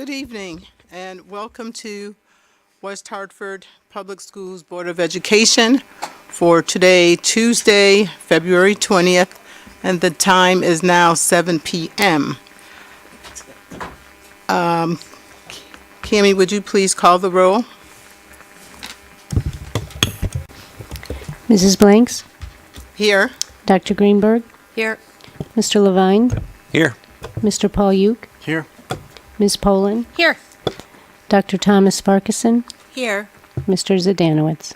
Good evening and welcome to West Hartford Public Schools Board of Education for today, Tuesday, February 20th, and the time is now 7 p.m. Cammie, would you please call the roll? Mrs. Blanks, Here. Dr. Greenberg, Here. Mr. Levine, Here. Mr. Polun, Here. Ms. Polun, Here. Dr. Thomas Farquharson, Here. Mr. Zdanowitz.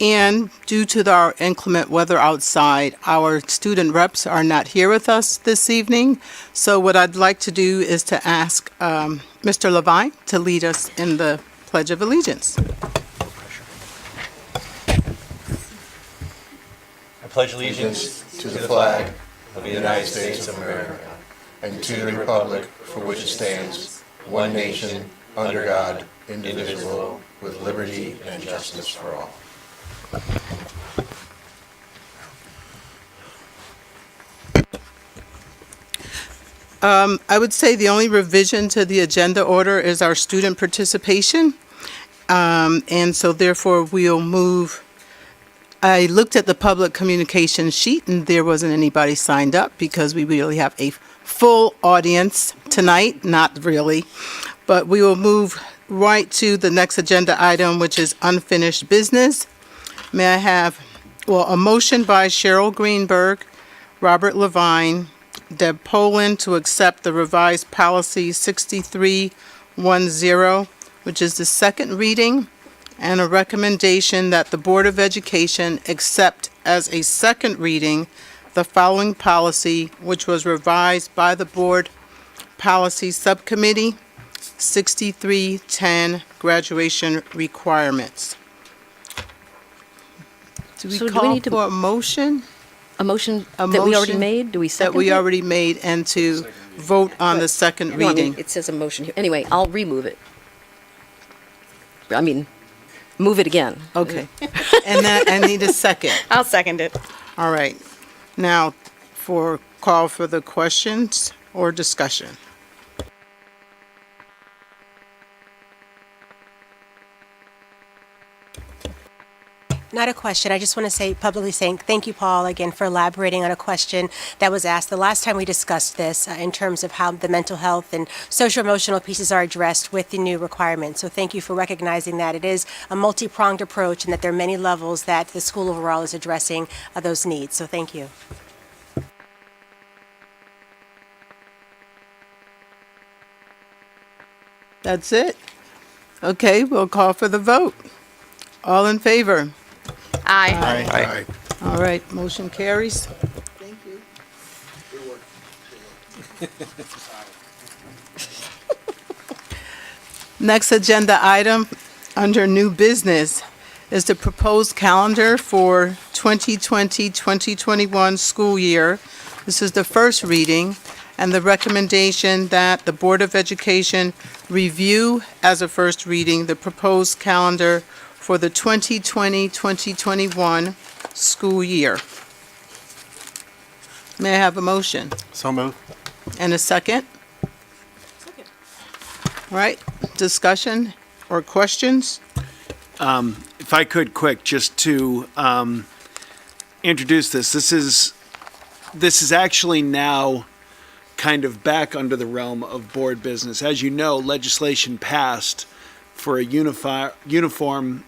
And due to our inclement weather outside, our student reps are not here with us this evening. So what I'd like to do is to ask Mr. Levine to lead us in the Pledge of Allegiance. I pledge allegiance to the flag of the United States of America and to the republic for which it stands, one nation, under God, indivisible, with liberty and justice for all. I would say the only revision to the agenda order is our student participation. And so therefore we'll move. I looked at the public communication sheet and there wasn't anybody signed up because we really have a full audience tonight, not really. But we will move right to the next agenda item, which is unfinished business. May I have, a motion by Cheryl Greenberg, Robert Levine, Deb Polun to accept the revised policy 6310, which is the second reading, and a recommendation that the Board of Education accept as a second reading the following policy, which was revised by the Board Policy Subcommittee, 6310, graduation requirements. Do we So do we call need to- for a motion? A motion A that we already motion made? Do we second That we it? already made, and to vote on the second No, I mean, reading. it says a motion here. Anyway, I'll remove it. I mean, move it again. Okay. And then I need a second. I'll second it. All right. Now, call for the questions or discussion. Not a question. I just want to say, publicly saying, thank you, Paul, again, for elaborating on a question that was asked the last time we discussed this in terms of how the mental health and social emotional pieces are addressed with the new requirements. So thank you for recognizing that it is a multi-pronged approach and that there are many levels that the school overall is addressing those needs. So thank you. That's it? Okay, we'll call for the vote. All in favor? Aye. Aye. All right, motion carries. Thank you. Next agenda item under new business is the proposed calendar for 2020-2021 school year. This is the first reading, and the recommendation that the Board of Education review as a first reading the proposed calendar for the 2020-2021 school year. May I have a motion? So moved. And a second? Second. All right, discussion or questions? If I could quick, just to introduce this. This is actually now kind of back under the realm of board business. As you know, legislation passed for a uniform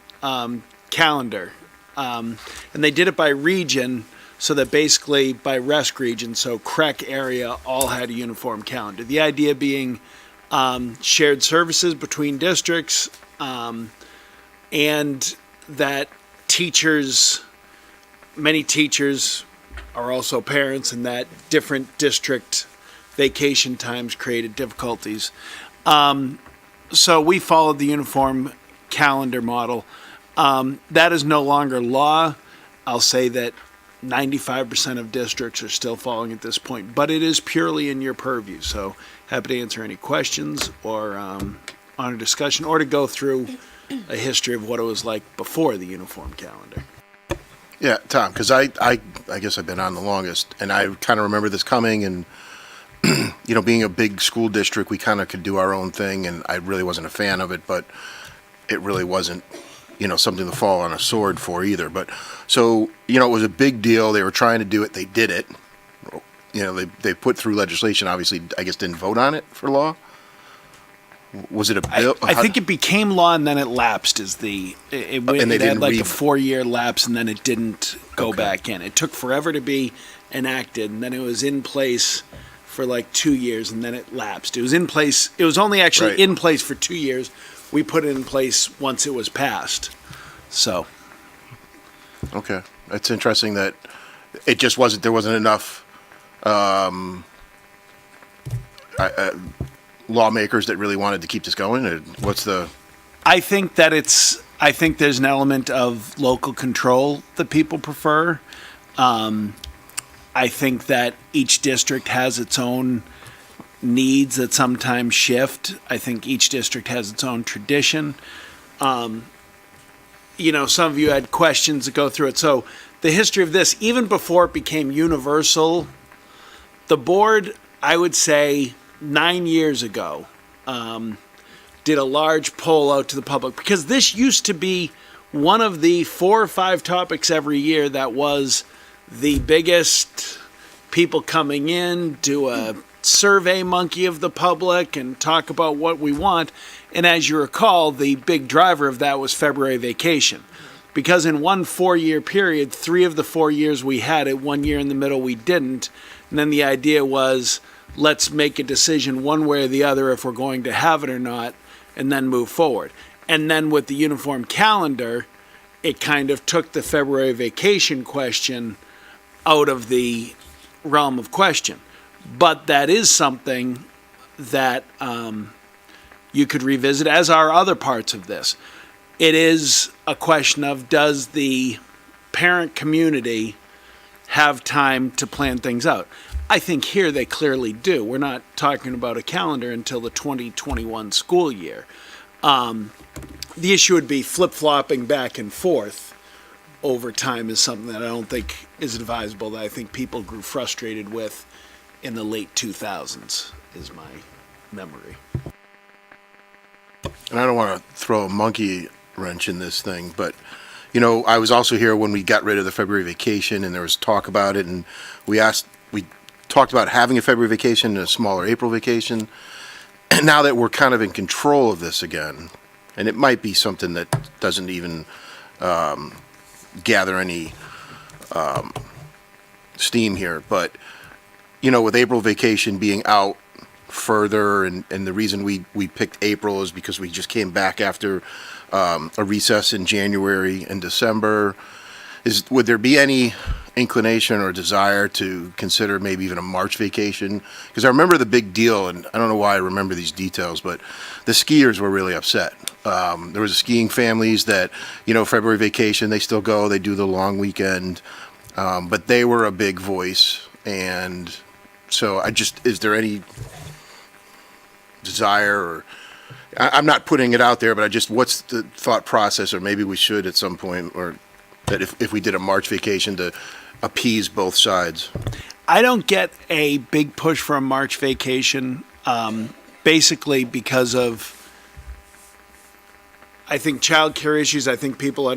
calendar. And they did it by region, so that basically by RESC region, so CREC area, all had a uniform calendar. The idea being shared services between districts, and that many teachers are also parents, and that different district vacation times created difficulties. So we followed the uniform calendar model. That is no longer law. I'll say that 95% of districts are still following at this point, but it is purely in your purview. So happy to answer any questions or on a discussion, or to go through a history of what it was like before the uniform calendar. Yeah, Tom, because I guess I've been on the longest, and I kind of remember this coming, and being a big school district, we kind of could do our own thing, and I really wasn't a fan of it, but it really wasn't, something to fall on a sword for either. But so, it was a big deal. They were trying to do it. They did it. They put through legislation, obviously, I guess didn't vote on it for law. Was it a bill? I think it became law and then it lapsed as it had like a 4-year lapse and then it didn't go back in. It took forever to be enacted, and then it was in place for like 2 years and then it lapsed. It was in place. It was only actually in place for 2 years. We put it in place once it was passed. So. Okay. It's interesting that it just there wasn't enough lawmakers that really wanted to keep this going. I think there's an element of local control that people prefer. I think that each district has its own needs that sometimes shift. I think each district has its own tradition. Some of you had questions to go through it. So the history of this, even before it became universal, the board, I would say 9 years ago, did a large poll out to the public, because this used to be one of the 4 or 5 topics every year that was the biggest. People coming in, do a survey monkey of the public and talk about what we want. And as you recall, the big driver of that was February vacation. Because in one 4-year period, 3 of the 4 years we had it, 1 year in the middle we didn't. And then the idea was, let's make a decision one way or the other if we're going to have it or not, and then move forward. And then with the uniform calendar, it kind of took the February vacation question out of the realm of question. But that is something that you could revisit, as are other parts of this. It is a question of, does the parent community have time to plan things out? I think here they clearly do. We're not talking about a calendar until the 2021 school year. The issue would be flip-flopping back and forth over time is something that I don't think is advisable, that I think people grew frustrated with in the late 2000s, is my memory. And I don't want to throw a monkey wrench in this thing, but, I was also here when we got rid of the February vacation, and there was talk about it, and we talked about having a February vacation and a smaller April vacation. And now that we're kind of in control of this again, and it might be something that doesn't even gather any steam here, but with April vacation being out further, and the reason we picked April is because we just came back after a recess in January and December. Would there be any inclination or desire to consider maybe even a March vacation? Because I remember the big deal, and I don't know why I remember these details, but the skiers were really upset. There was skiing families that, February vacation, they still go, they do the long weekend, but they were a big voice. And so is there any desire, or I'm not putting it out there, but what's the thought process, or maybe we should at some point, or that if we did a March vacation to appease both sides? I don't get a big push for a March vacation, basically because of, I think, childcare issues. I think people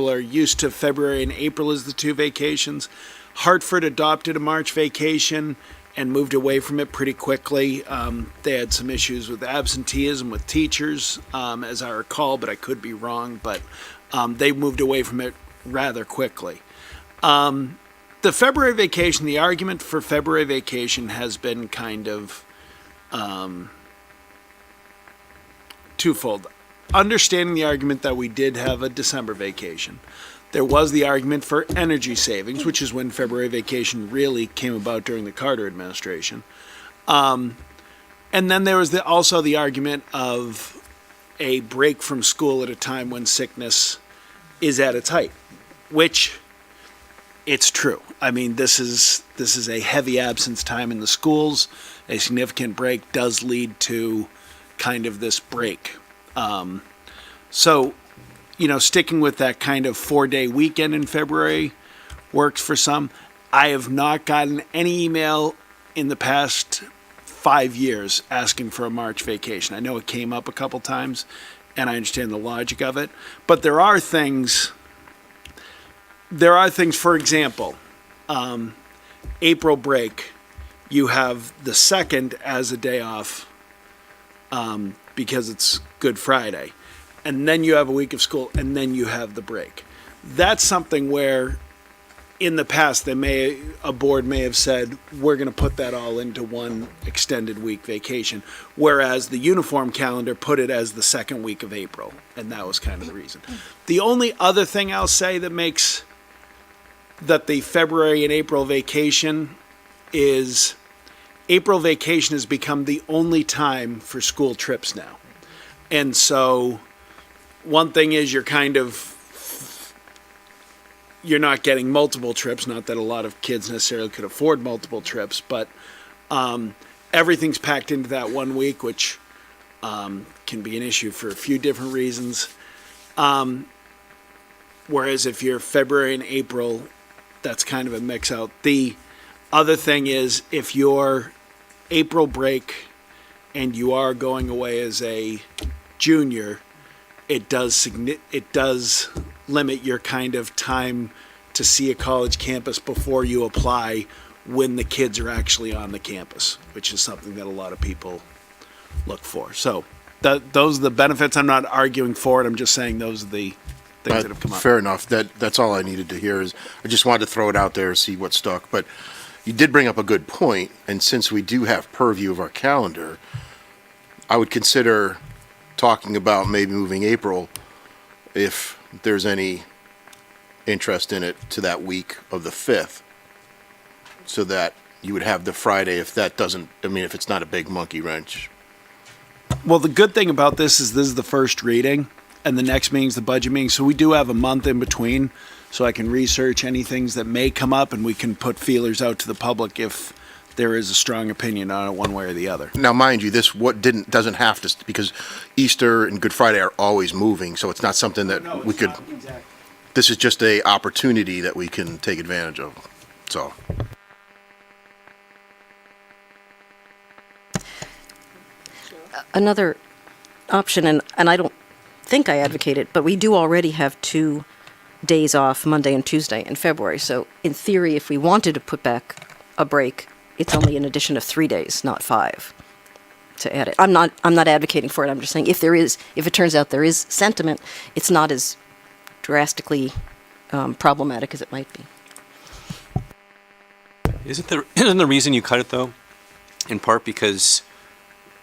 are used to February and April as the 2 vacations. Hartford adopted a March vacation and moved away from it pretty quickly. They had some issues with absenteeism with teachers, as I recall, but I could be wrong. But they moved away from it rather quickly. The February vacation, the argument for February vacation has been kind of twofold. Understanding the argument that we did have a December vacation. There was the argument for energy savings, which is when February vacation really came about during the Carter administration. And then there was also the argument of a break from school at a time when sickness is at its height, which it's true. I mean, this is a heavy absence time in the schools. A significant break does lead to kind of this break. So, sticking with that kind of 4-day weekend in February works for some. I have not gotten any email in the past 5 years asking for a March vacation. I know it came up a couple times, and I understand the logic of it, but there are things, for example, April break, you have the 2nd as a day off because it's Good Friday. And then you have a week of school, and then you have the break. That's something where in the past a board may have said, we're going to put that all into one extended week vacation, whereas the uniform calendar put it as the 2nd week of April, and that was kind of the reason. The only other thing I'll say that makes that the February and April vacation is April vacation has become the only time for school trips now. And so one thing is you're not getting multiple trips, not that a lot of kids necessarily could afford multiple trips, but everything's packed into that 1 week, which can be an issue for a few different reasons. Whereas if you're February and April, that's kind of a mix out. The other thing is if you're April break and you are going away as a junior, it does limit your kind of time to see a college campus before you apply when the kids are actually on the campus, which is something that a lot of people look for. So those are the benefits. I'm not arguing for it. I'm just saying those are the things that have come up. Fair enough. That's all I needed to hear. Is I just wanted to throw it out there, see what stuck. But you did bring up a good point, and since we do have purview of our calendar, I would consider talking about maybe moving April if there's any interest in it to that week of the 5th, so that you would have the Friday if it's not a big monkey wrench. Well, the good thing about this is the first reading, and the next meeting's the budget meeting, so we do have a month in between, so I can research any things that may come up, and we can put feelers out to the public if there is a strong opinion on it one way or the other. Now, mind you, doesn't have to, because Easter and Good Friday are always moving, so it's not something that we could. Exactly. This is just a opportunity that we can take advantage of. So. Another option, and I don't think I advocate it, but we do already have 2 days off, Monday and Tuesday in February. So in theory, if we wanted to put back a break, it's only an addition of 3 days, not 5, to add it. I'm not advocating for it. I'm just saying if it turns out there is sentiment, it's not as drastically problematic as it might be. Isn't the reason you cut it, though, in part because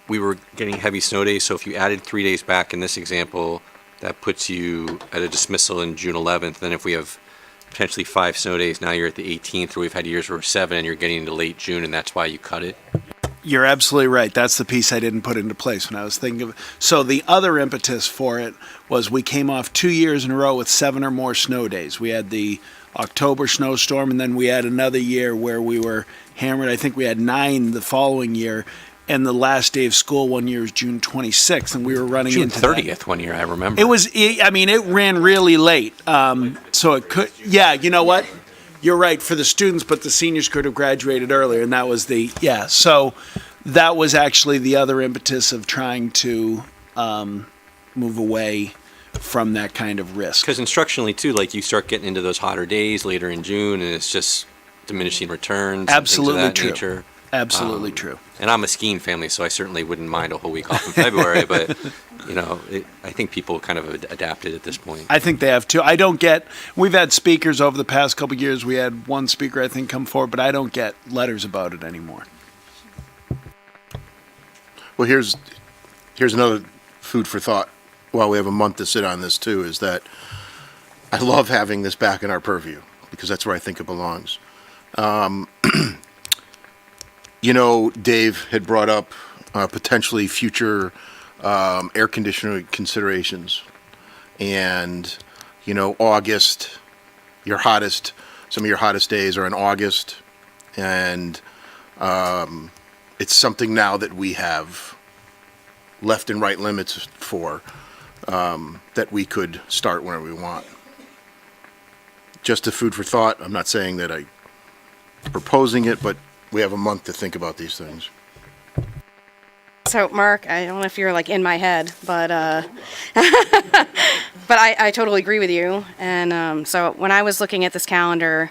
we were getting heavy snow days? So if you added 3 days back in this example, that puts you at a dismissal in June 11th. Then if we have potentially 5 snow days, now you're at the 18th, or we've had years where 7, and you're getting into late June, and that's why you cut it. You're absolutely right. That's the piece I didn't put into place when I was thinking of it. So the other impetus for it was we came off 2 years in a row with 7 or more snow days. We had the October snowstorm, and then we had another year where we were hammered. I think we had 9 the following year, and the last day of school one year was June 26th, and we were running June into 30th that. one year, I remember. It ran really late. So it could, you know what? You're right for the students, but the seniors could have graduated earlier, and that was so that was actually the other impetus of trying to move away from that kind of risk. Because instructionally, too, like you start getting into those hotter days later in June, and it's just diminishing returns. Absolutely and things of that true. Nature. Absolutely true. And I'm a skiing family, so I certainly wouldn't mind a whole week off in February, but, I think people kind of adapted at this point. I think they have too. We've had speakers over the past couple of years. We had one speaker, I think, come forward, but I don't get letters about it anymore. Well, here's another food for thought while we have a month to sit on this too, is that I love having this back in our purview because that's where I think it belongs. Dave had brought up potentially future air conditioner considerations, and August, some of your hottest days are in August, and it's something now that we have left and right limits for, that we could start whenever we want. Just a food for thought. I'm not saying that I'm proposing it, but we have a month to think about these things. So, Mark, I don't know if you're like in my head, but but I totally agree with you. And so when I was looking at this calendar,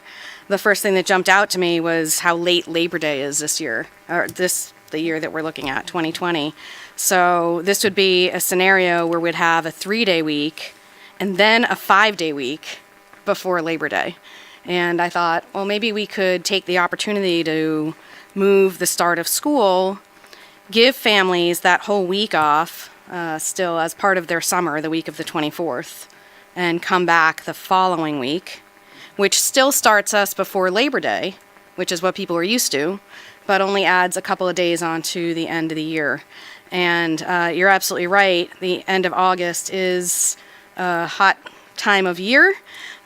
the first thing that jumped out to me was how late Labor Day is this year, or the year that we're looking at, 2020. So this would be a scenario where we'd have a 3-day week and then a 5-day week before Labor Day. And I thought, well, maybe we could take the opportunity to move the start of school, give families that whole week off still as part of their summer, the week of the 24th, and come back the following week, which still starts us before Labor Day, which is what people are used to, but only adds a couple of days on to the end of the year. And you're absolutely right. The end of August is a hot time of year,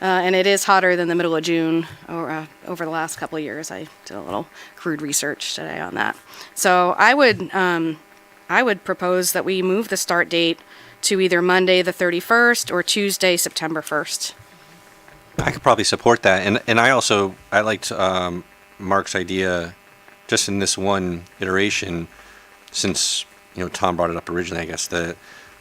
and it is hotter than the middle of June or over the last couple of years. I did a little crude research today on that. So I would propose that we move the start date to either Monday the 31st or Tuesday, September 1st. I could probably support that, and I liked Mark's idea, just in this one iteration, since Tom brought it up originally. I guess the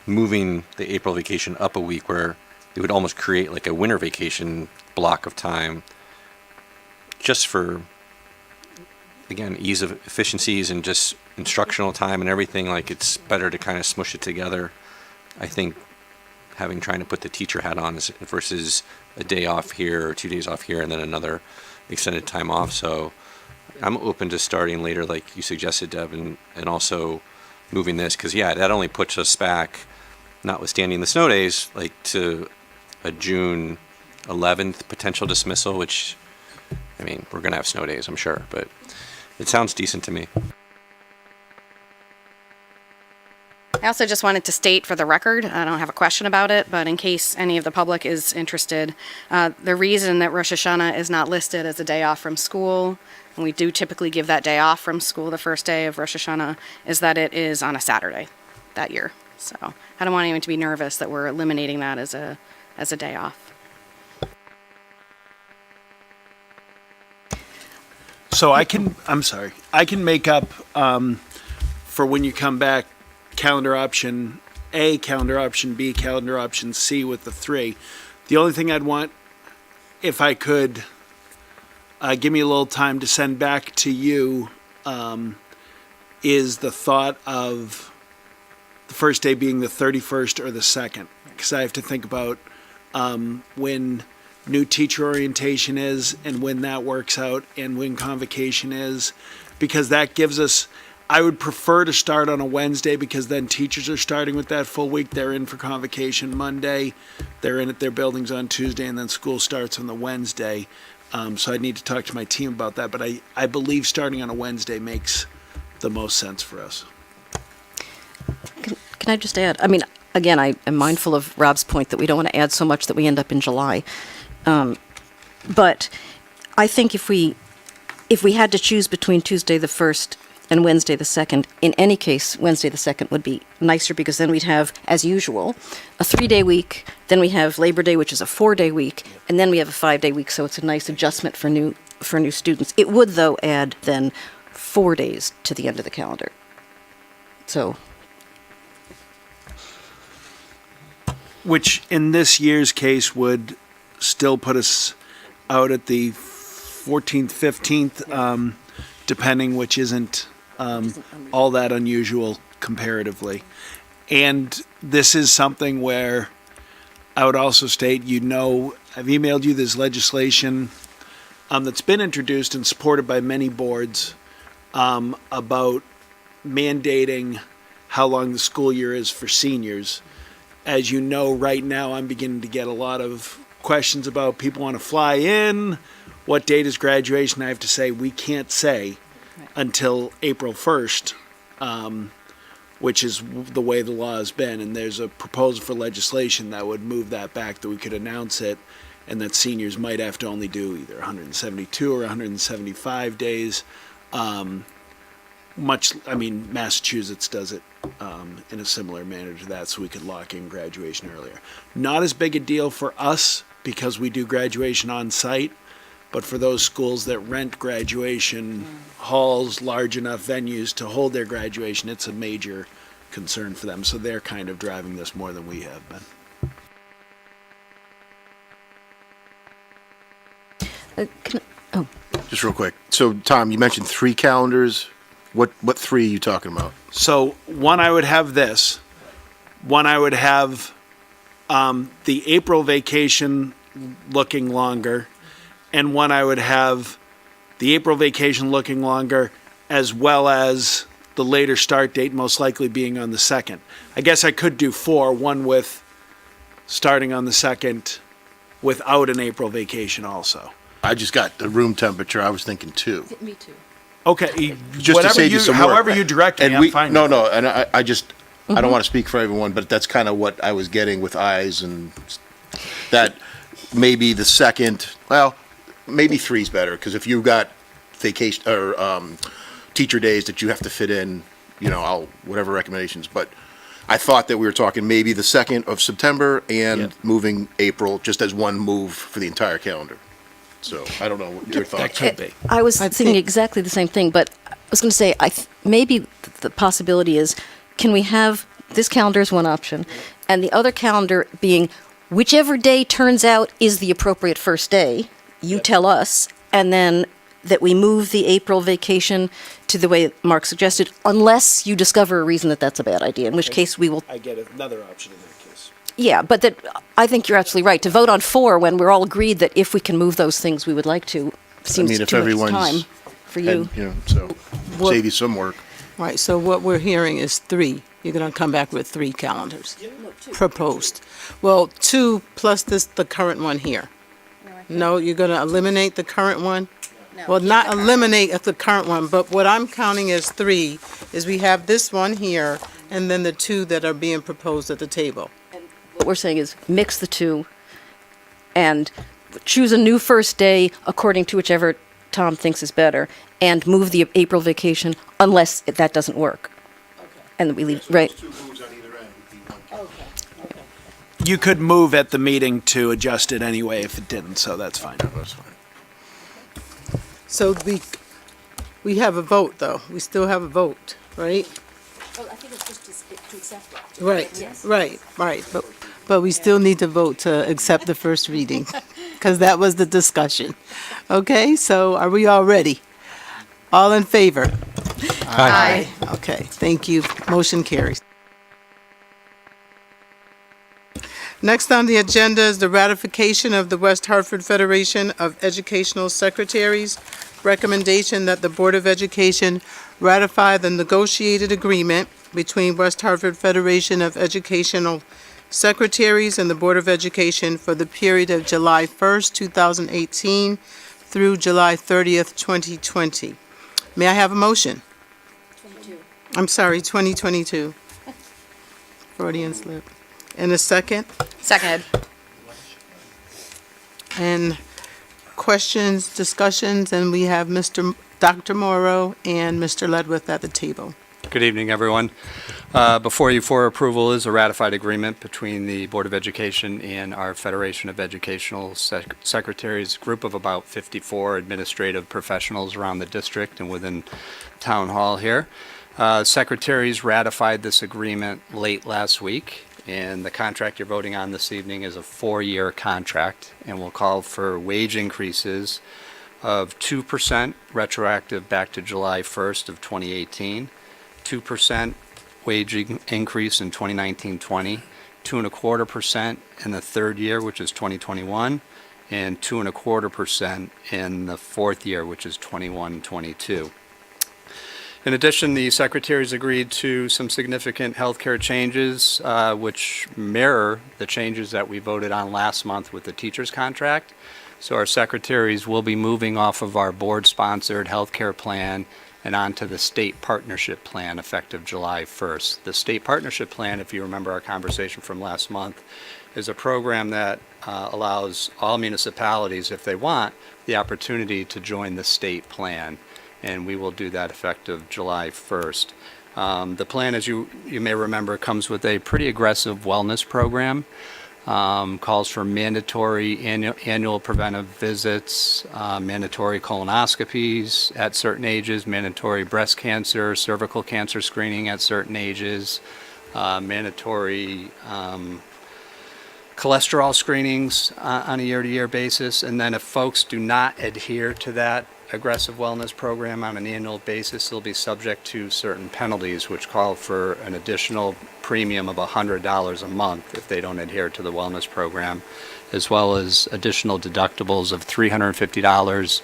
moving the April vacation up a week, where it would almost create like a winter vacation block of time, just for, again, ease of efficiencies and just instructional time and everything. Like, it's better to kind of smush it together, I think, trying to put the teacher hat on versus a day off here or 2 days off here and then another extended time off. So I'm open to starting later, like you suggested, Deb, and also moving this, because that only puts us back, notwithstanding the snow days, like to a June 11th potential dismissal, which, I mean, we're going to have snow days, I'm sure, but it sounds decent to me. I also just wanted to state for the record, I don't have a question about it, but in case any of the public is interested, the reason that Rosh Hashanah is not listed as a day off from school, and we do typically give that day off from school the first day of Rosh Hashanah, is that it is on a Saturday that year. So I don't want anyone to be nervous that we're eliminating that as a day off. So I can make up for when you come back, calendar option A, calendar option B, calendar option C with the 3. The only thing I'd want, if I could, give me a little time to send back to you, is the thought of the first day being the 31st or the 2nd, because I have to think about when new teacher orientation is and when that works out and when convocation is, because that gives us, I would prefer to start on a Wednesday, because then teachers are starting with that full week. They're in for convocation Monday, they're in at their buildings on Tuesday, and then school starts on the Wednesday. So I need to talk to my team about that, but I believe starting on a Wednesday makes the most sense for us. Can I just add? I mean, again, I am mindful of Rob's point that we don't want to add so much that we end up in July. But I think if we had to choose between Tuesday the 1st and Wednesday the 2nd, in any case, Wednesday the 2nd would be nicer, because then we'd have, as usual, a 3-day week, then we have Labor Day, which is a 4-day week, and then we have a 5-day week, so it's a nice adjustment for new students. It would, though, add then 4 days to the end of the calendar. So, which in this year's case would still put us out at the 14th, 15th, depending, which isn't all that unusual comparatively. And this is something where I would also state, I've emailed you this legislation that's been introduced and supported by many boards about mandating how long the school year is for seniors. As you know, right now I'm beginning to get a lot of questions about people want to fly in. What date is graduation? I have to say we can't say until April 1st, which is the way the law has been. And there's a proposal for legislation that would move that back, that we could announce it, and that seniors might have to only do either 172 or 175 days. Massachusetts does it in a similar manner to that, so we could lock in graduation earlier. Not as big a deal for us, because we do graduation on site, but for those schools that rent graduation halls, large enough venues to hold their graduation, it's a major concern for them. So they're kind of driving this more than we have been. Just real quick. So, Tom, you mentioned 3 calendars. What 3 are you talking about? So one, I would have this. One, I would have the April vacation looking longer. And one, I would have the April vacation looking longer, as well as the later start date most likely being on the 2nd. I guess I could do 4, one with starting on the 2nd without an April vacation also. I just got the room temperature. I was thinking 2. Me too. Okay, Just to whatever save you some work. however you direct me, And I'm fine. No, with it. no, and I just, I don't want to speak for everyone, but that's kind of what I was getting with eyes, and that maybe the 2nd, well, maybe 3's better, because if you've got vacation, or teacher days that you have to fit in, you know, whatever recommendations, but I thought that we were talking maybe the 2nd of September and Yeah. moving April just as one move for the entire calendar. So, I don't know what your thoughts are. Could be. I was I thinking think- exactly the same thing, but I was going to say, maybe the possibility is, can we have, this calendar is one option, and the other calendar being whichever day turns out is the appropriate first day, you tell us, and then that we move the April vacation to the way Mark suggested, unless you discover a reason that that's a bad idea, in which case we will. I get another option in that case. Yeah, but that, I think you're absolutely right. To vote on 4 when we're all agreed that if we can move those things, we would like to, seems mean, if too much everyone's time for you. And, you know, so What- save you some work. Right, so what we're hearing is 3. You're going to come back with 3 calendars proposed. Well, 2 plus the current one here. No, you're going to eliminate the current one? Well, not eliminate the current one, but what I'm counting as 3 is we have this one here, and then the 2 that are being proposed at the table. What we're saying is mix the 2 and choose a new first day according to whichever Tom thinks is better, and move the April vacation unless that doesn't work. And we leave, right? You could move at the meeting to adjust it anyway if it didn't, so that's fine. That's fine. So we have a vote, though. We still have a vote, right? Well, I think it's just to accept it. Right, right. But we still need to vote to accept the first reading, because that was the discussion. Okay, so are we all ready? All in favor? Aye. Okay, thank you. Motion carries. Next on the agenda is the ratification of the West Hartford Federation of Educational Secretaries. Recommendation that the Board of Education ratify the negotiated agreement between West Hartford Federation of Educational Secretaries and the Board of Education for the period of July 1st, 2018 through July 30th, 2020. May I have a motion? 2022. Freudian slip. And a second? Second. And questions, discussions, and we have Dr. Morrow and Mr. Ledwith at the table. Good evening, everyone. Before you for approval is a ratified agreement between the Board of Education and our Federation of Educational Secretaries, group of about 54 administrative professionals around the district and within Town Hall here. Secretaries ratified this agreement late last week, and the contract you're voting on this evening is a 4-year contract and will call for wage increases of 2% retroactive back to July 1st of 2018, 2% wage increase in 2019-20, 2.25% in the third year, which is 2021, and 2.25% in the fourth year, which is 21-22. In addition, the secretaries agreed to some significant healthcare changes, which mirror the changes that we voted on last month with the teacher's contract. So our secretaries will be moving off of our board-sponsored healthcare plan and onto the state partnership plan effective July 1st. The state partnership plan, if you remember our conversation from last month, is a program that allows all municipalities, if they want, the opportunity to join the state plan. And we will do that effective July 1st. The plan, as you may remember, comes with a pretty aggressive wellness program. calls for mandatory annual preventive visits, mandatory colonoscopies at certain ages, mandatory breast cancer, cervical cancer screening at certain ages, mandatory cholesterol screenings on a year-to-year basis. And then if folks do not adhere to that aggressive wellness program on an annual basis, they'll be subject to certain penalties, which call for an additional premium of $100 a month if they don't adhere to the wellness program, as well as additional deductibles of $350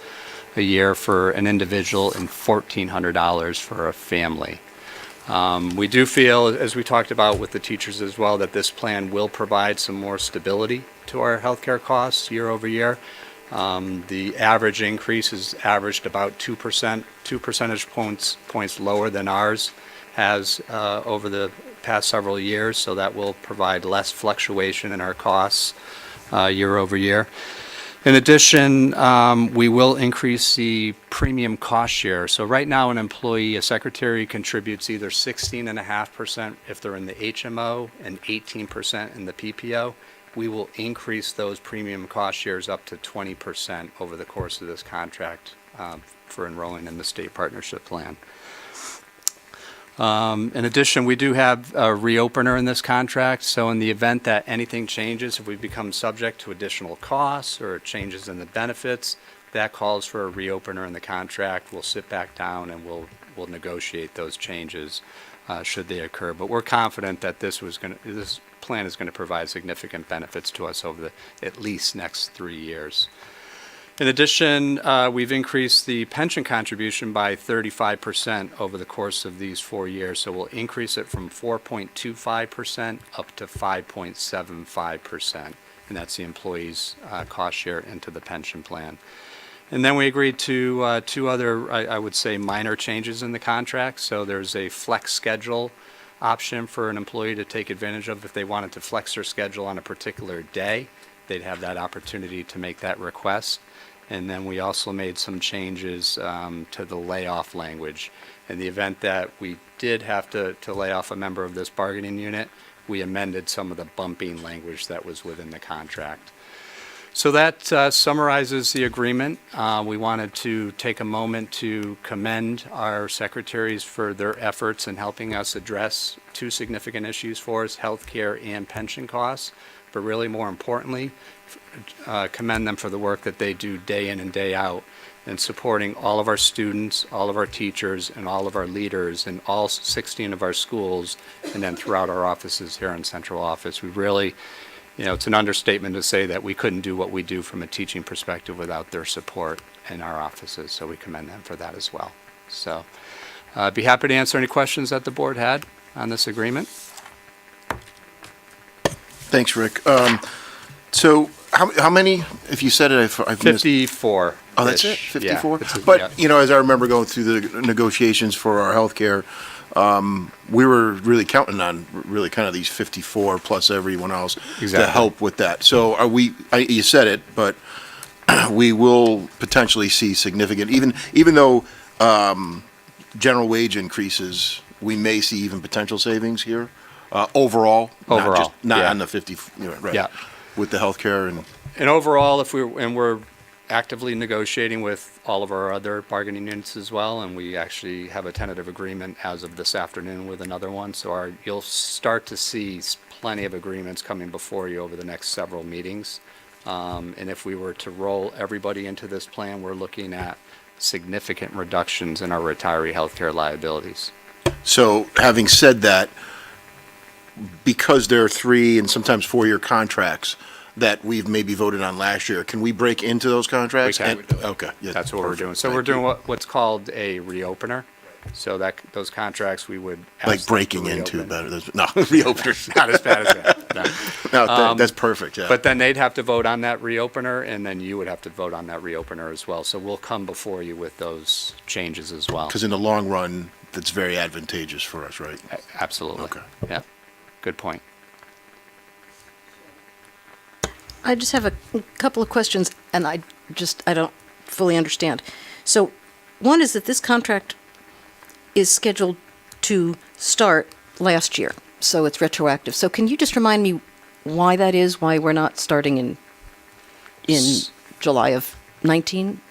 a year for an individual and $1,400 for a family. We do feel, as we talked about with the teachers as well, that this plan will provide some more stability to our healthcare costs year over year. The average increase is averaged about 2%, 2 percentage points lower than ours has over the past several years, so that will provide less fluctuation in our costs year over year. In addition, we will increase the premium cost share. So right now, an employee, a secretary, contributes either 16.5% if they're in the HMO and 18% in the PPO. We will increase those premium cost shares up to 20% over the course of this contract for enrolling in the state partnership plan. In addition, we do have a reopener in this contract, so in the event that anything changes, if we become subject to additional costs or changes in the benefits, that calls for a reopener in the contract. We'll sit back down and we'll negotiate those changes should they occur. But we're confident that this plan is going to provide significant benefits to us over the at least next 3 years. In addition, we've increased the pension contribution by 35% over the course of these 4 years. So we'll increase it from 4.25% up to 5.75%. And that's the employee's cost share into the pension plan. And then we agreed to two other, I would say, minor changes in the contract. So there's a flex schedule option for an employee to take advantage of if they wanted to flex their schedule on a particular day. They'd have that opportunity to make that request. And then we also made some changes to the layoff language. In the event that we did have to lay off a member of this bargaining unit, we amended some of the bumping language that was within the contract. So that summarizes the agreement. We wanted to take a moment to commend our secretaries for their efforts in helping us address two significant issues for us, healthcare and pension costs, but really more importantly, commend them for the work that they do day in and day out in supporting all of our students, all of our teachers, and all of our leaders in all 16 of our schools, and then throughout our offices here in central office. We really, it's an understatement to say that we couldn't do what we do from a teaching perspective without their support in our offices, so we commend them for that as well. So I'd be happy to answer any questions that the board had on this agreement. Thanks, Rick. So how many, if you said it, I've missed. 54. Oh, that's it? 54? Yeah, But, as I remember going through the negotiations for our healthcare, we were really counting on really kind of these 54 plus everyone else to help with that. So are we, you said it, but we will potentially see significant, even though general wage increases, we may see even potential savings here overall. Not on the 50, right. Yeah. With the healthcare and overall, we're actively negotiating with all of our other bargaining units as well, and we actually have a tentative agreement as of this afternoon with another one. So you'll start to see plenty of agreements coming before you over the next several meetings. And if we were to roll everybody into this plan, we're looking at significant reductions in our retiree healthcare liabilities. So having said that, because there are 3 and sometimes 4-year contracts that we've maybe voted on last year, can we break into those contracts? We can. Okay. Yeah, That's what we're doing. So Thank we're doing you. what's called a reopener. So that those contracts we would ask Like them breaking to into reopen. better. No, reopeners. Not as bad as that. No. No, that's perfect, yeah. But then they'd have to vote on that reopener, and then you would have to vote on that reopener as well. So we'll come before you with those changes as well. Because in the long run, that's very advantageous for us, right? Absolutely. Okay. Yeah. Good point. I just have a couple of questions, and I don't fully understand. So, one is that this contract is scheduled to start last year, so it's retroactive. So can you just remind me why that is, why we're not starting in July of 19?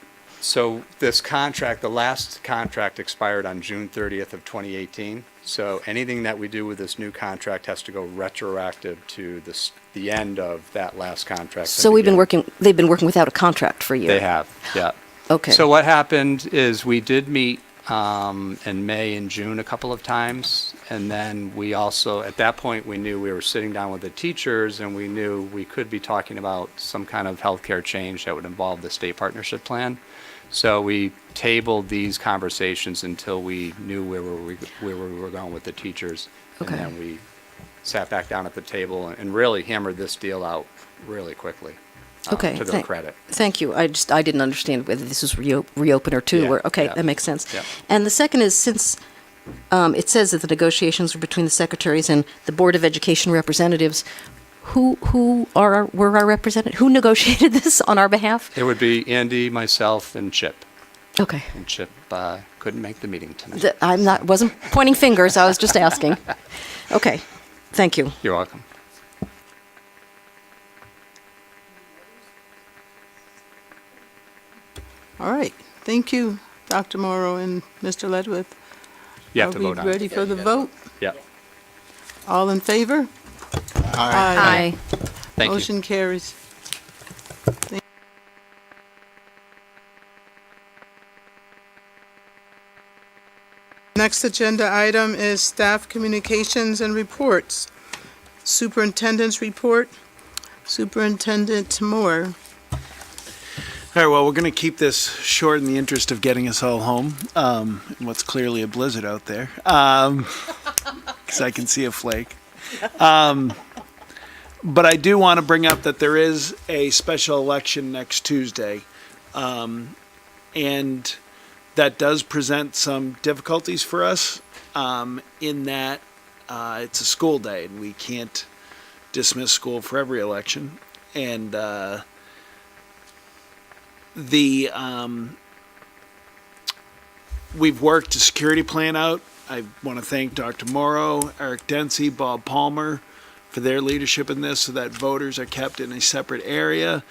So this contract, the last contract expired on June 30th of 2018. So anything that we do with this new contract has to go retroactive to the end of that last contract. So they've been working without a contract for a year? They have, yeah. Okay. So what happened is we did meet in May and June a couple of times. And then we also, at that point, we knew we were sitting down with the teachers and we knew we could be talking about some kind of healthcare change that would involve the state partnership plan. So we tabled these conversations until we knew where we were going with the teachers. Okay. And then we sat back down at the table and really hammered this deal out really quickly. Okay. To their credit. Thank you. I didn't understand whether this was reopen or two. Yeah, Or, okay, yeah. that makes sense. Yeah. And the second is, since it says that the negotiations were between the secretaries and the Board of Education representatives, who were our representatives? Who negotiated this on our behalf? It would be Andy, myself, and Chip. Okay. And Chip couldn't make the meeting tonight. Wasn't pointing fingers. I was just asking. Okay. Thank you. You're welcome. All right. Thank you, Dr. Morrow and Mr. Ledwith. You have to vote on Are we ready it. for the vote? Yeah. All in favor? Aye. Thank you. Motion carries. Next agenda item is staff communications and reports. Superintendent's report. Superintendent Moore. All right, well, we're going to keep this short in the interest of getting us all home. In what's clearly a blizzard out there, because I can see a flake. But I do want to bring up that there is a special election next Tuesday, and that does present some difficulties for us in that it's a school day and we can't dismiss school for every election. And we've worked a security plan out. I want to thank Dr. Morrow, Eric Dempsey, Bob Palmer for their leadership in this so that voters are kept in a separate area.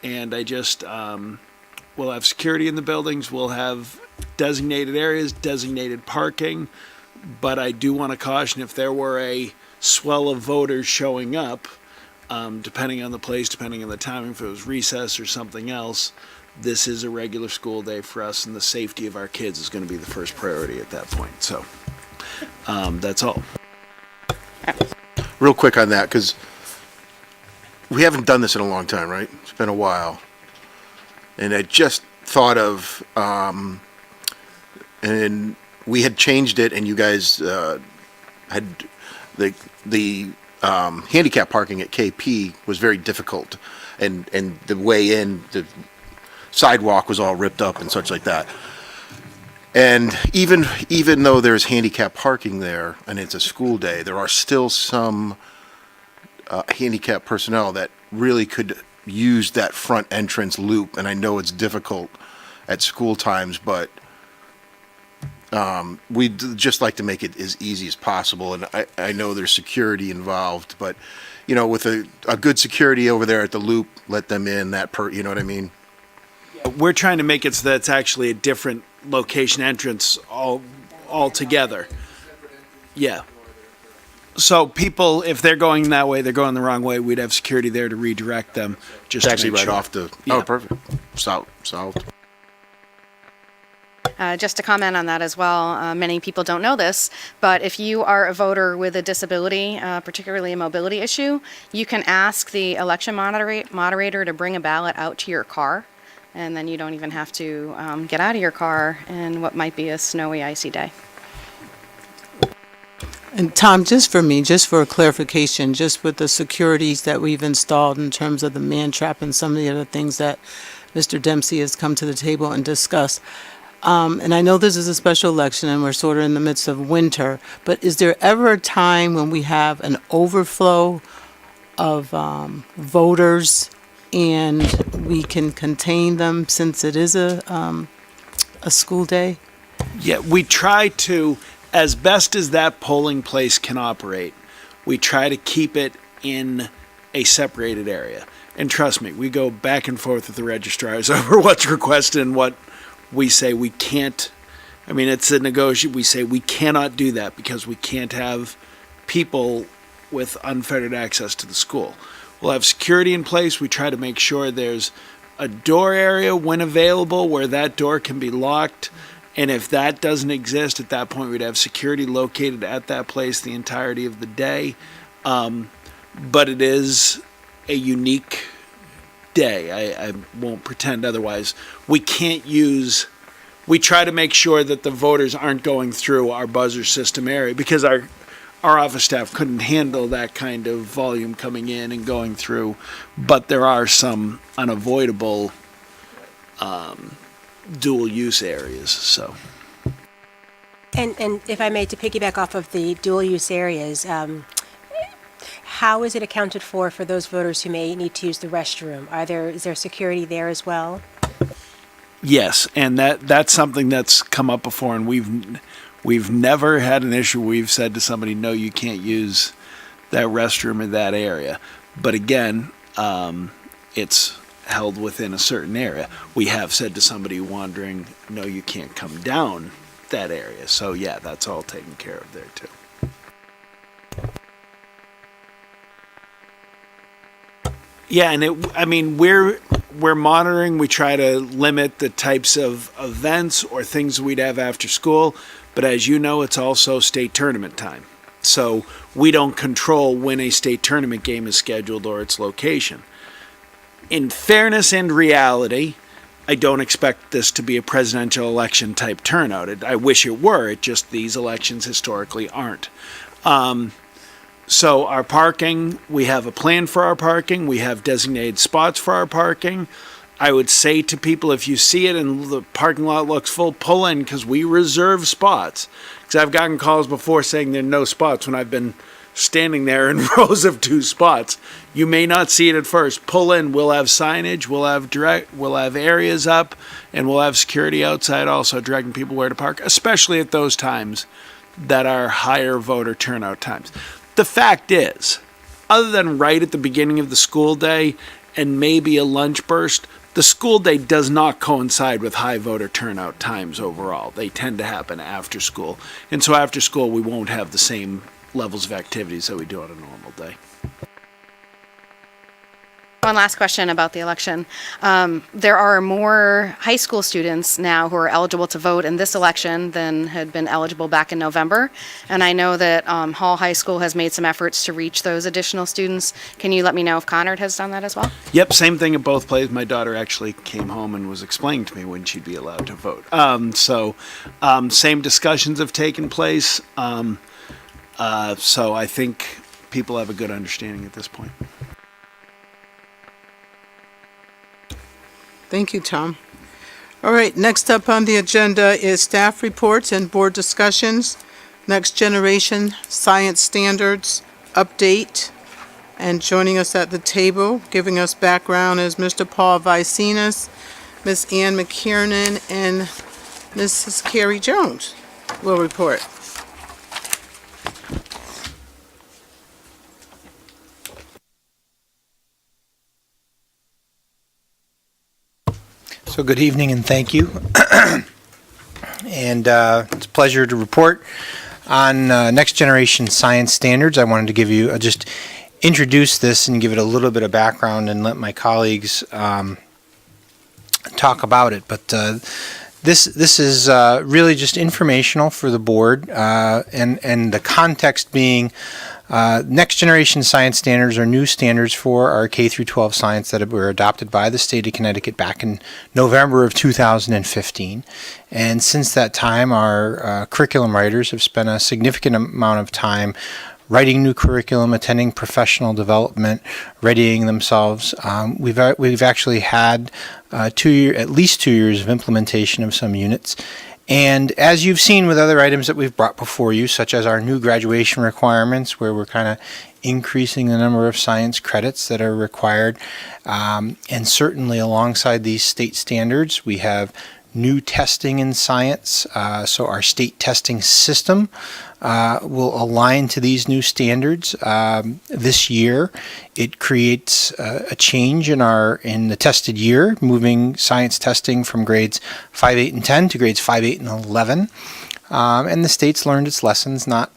And I just, we'll have security in the buildings, we'll have designated areas, designated parking. But I do want to caution, if there were a swell of voters showing up, depending on the place, depending on the timing, if it was recess or something else, this is a regular school day for us, and the safety of our kids is going to be the first priority at that point. So that's all. Real quick on that, because we haven't done this in a long time, right? It's been a while. And I just thought of, and we had changed it, and you guys had the handicap parking at KP was very difficult, and the way in, the sidewalk was all ripped up and such like that. And even though there's handicap parking there and it's a school day, there are still some handicap personnel that really could use that front entrance loop. And I know it's difficult at school times, but we'd just like to make it as easy as possible. And I know there's security involved, but you know, with a good security over there at the loop, let them in, you know what I mean? We're trying to make it so that it's actually a different location entrance all together. Yeah. So people, if they're going that way, they're going the wrong way, we'd have security there to redirect them. Just It's to actually make right sure. off the, Yeah. oh, perfect. South. Just to comment on that as well, many people don't know this, but if you are a voter with a disability, particularly a mobility issue, you can ask the election moderator to bring a ballot out to your car, and then you don't even have to get out of your car in what might be a snowy, icy day. And Tom, just for a clarification, just with the securities that we've installed in terms of the man trap and some of the other things that Mr. Dempsey has come to the table and discussed. And I know this is a special election and we're sort of in the midst of winter, but is there ever a time when we have an overflow of voters and we can contain them since it is a school day? Yeah, we try to, as best as that polling place can operate, we try to keep it in a separated area. And trust me, we go back and forth with the registrars over what's requested and what we say we can't. I mean, it's a negotiation. We say we cannot do that because we can't have people with unfettered access to the school. We'll have security in place. We try to make sure there's a door area when available where that door can be locked. And if that doesn't exist, at that point, we'd have security located at that place the entirety of the day. But it is a unique day. I won't pretend otherwise. We try to make sure that the voters aren't going through our buzzer system area because our office staff couldn't handle that kind of volume coming in and going through. But there are some unavoidable dual use areas, so. And if I may, to piggyback off of the dual use areas, how is it accounted for those voters who may need to use the restroom? Is there security there as well? Yes, and that's something that's come up before, and we've never had an issue. We've said to somebody, no, you can't use that restroom in that area. But again, it's held within a certain area. We have said to somebody wandering, no, you can't come down that area. So yeah, that's all taken care of there too. Yeah, and we're monitoring. We try to limit the types of events or things we'd have after school. But as you know, it's also state tournament time. So we don't control when a state tournament game is scheduled or its location. In fairness and reality, I don't expect this to be a presidential election type turnout. I wish it were. It just these elections historically aren't. So our parking, we have a plan for our parking. We have designated spots for our parking. I would say to people, if you see it and the parking lot looks full, pull in because we reserve spots. Because I've gotten calls before saying there are no spots when I've been standing there in rows of 2 spots. You may not see it at first. Pull in. We'll have signage. We'll have areas up, and we'll have security outside also directing people where to park, especially at those times that are higher voter turnout times. The fact is, other than right at the beginning of the school day and maybe a lunch burst, the school day does not coincide with high voter turnout times overall. They tend to happen after school. And so after school, we won't have the same levels of activities that we do on a normal day. One last question about the election. There are more high school students now who are eligible to vote in this election than had been eligible back in November. And I know that Hall High School has made some efforts to reach those additional students. Can you let me know if Conard has done that as well? Yep, same thing at both places. My daughter actually came home and was explaining to me when she'd be allowed to vote. Same discussions have taken place. So I think people have a good understanding at this point. Thank you, Tom. All right, next up on the agenda is staff reports and board discussions. Next Generation Science Standards update. And joining us at the table, giving us background, is Mr. Paul Vicinas, Ms. Ann McKiernan, and Mrs. Carrie Jones will report. So good evening and thank you. And it's a pleasure to report on Next Generation Science Standards. I wanted to give you, just introduce this and give it a little bit of background and let my colleagues talk about it. But this is really just informational for the board, and the context being Next Generation Science Standards are new standards for our K through 12 science that were adopted by the state of Connecticut back in November of 2015. And since that time, our curriculum writers have spent a significant amount of time writing new curriculum, attending professional development, readying themselves. We've actually had at least 2 years of implementation of some units. And as you've seen with other items that we've brought before you, such as our new graduation requirements, where we're kind of increasing the number of science credits that are required, and certainly alongside these state standards, we have new testing in science. So our state testing system will align to these new standards this year. It creates a change in the tested year, moving science testing from grades 5, 8, and 10 to grades 5, 8, and 11. And the state's learned its lessons, not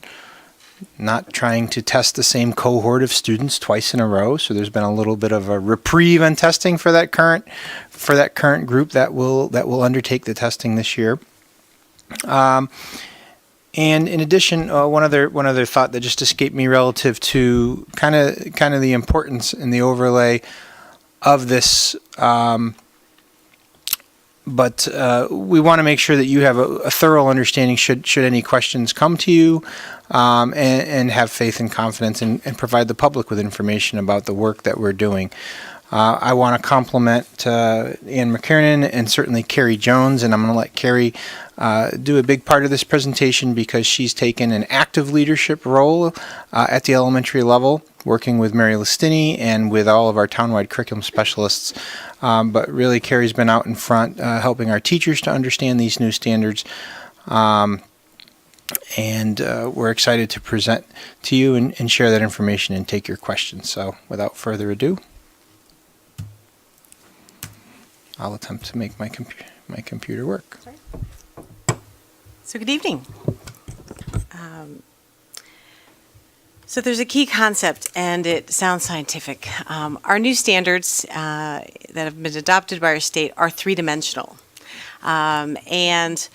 trying to test the same cohort of students twice in a row. So there's been a little bit of a reprieve on testing for that current group that will undertake the testing this year. And in addition, one other thought that just escaped me relative to kind of the importance and the overlay of this. But we want to make sure that you have a thorough understanding should any questions come to you, and have faith and confidence and provide the public with information about the work that we're doing. I want to compliment Ann McKiernan and certainly Carrie Jones, and I'm going to let Carrie do a big part of this presentation because she's taken an active leadership role at the elementary level, working with Mary Listini and with all of our townwide curriculum specialists. But really, Carrie's been out in front helping our teachers to understand these new standards. And we're excited to present to you and share that information and take your questions. So without further ado, I'll attempt to make my computer work. So good evening. So there's a key concept, and it sounds scientific. Our new standards that have been adopted by our state are three-dimensional. And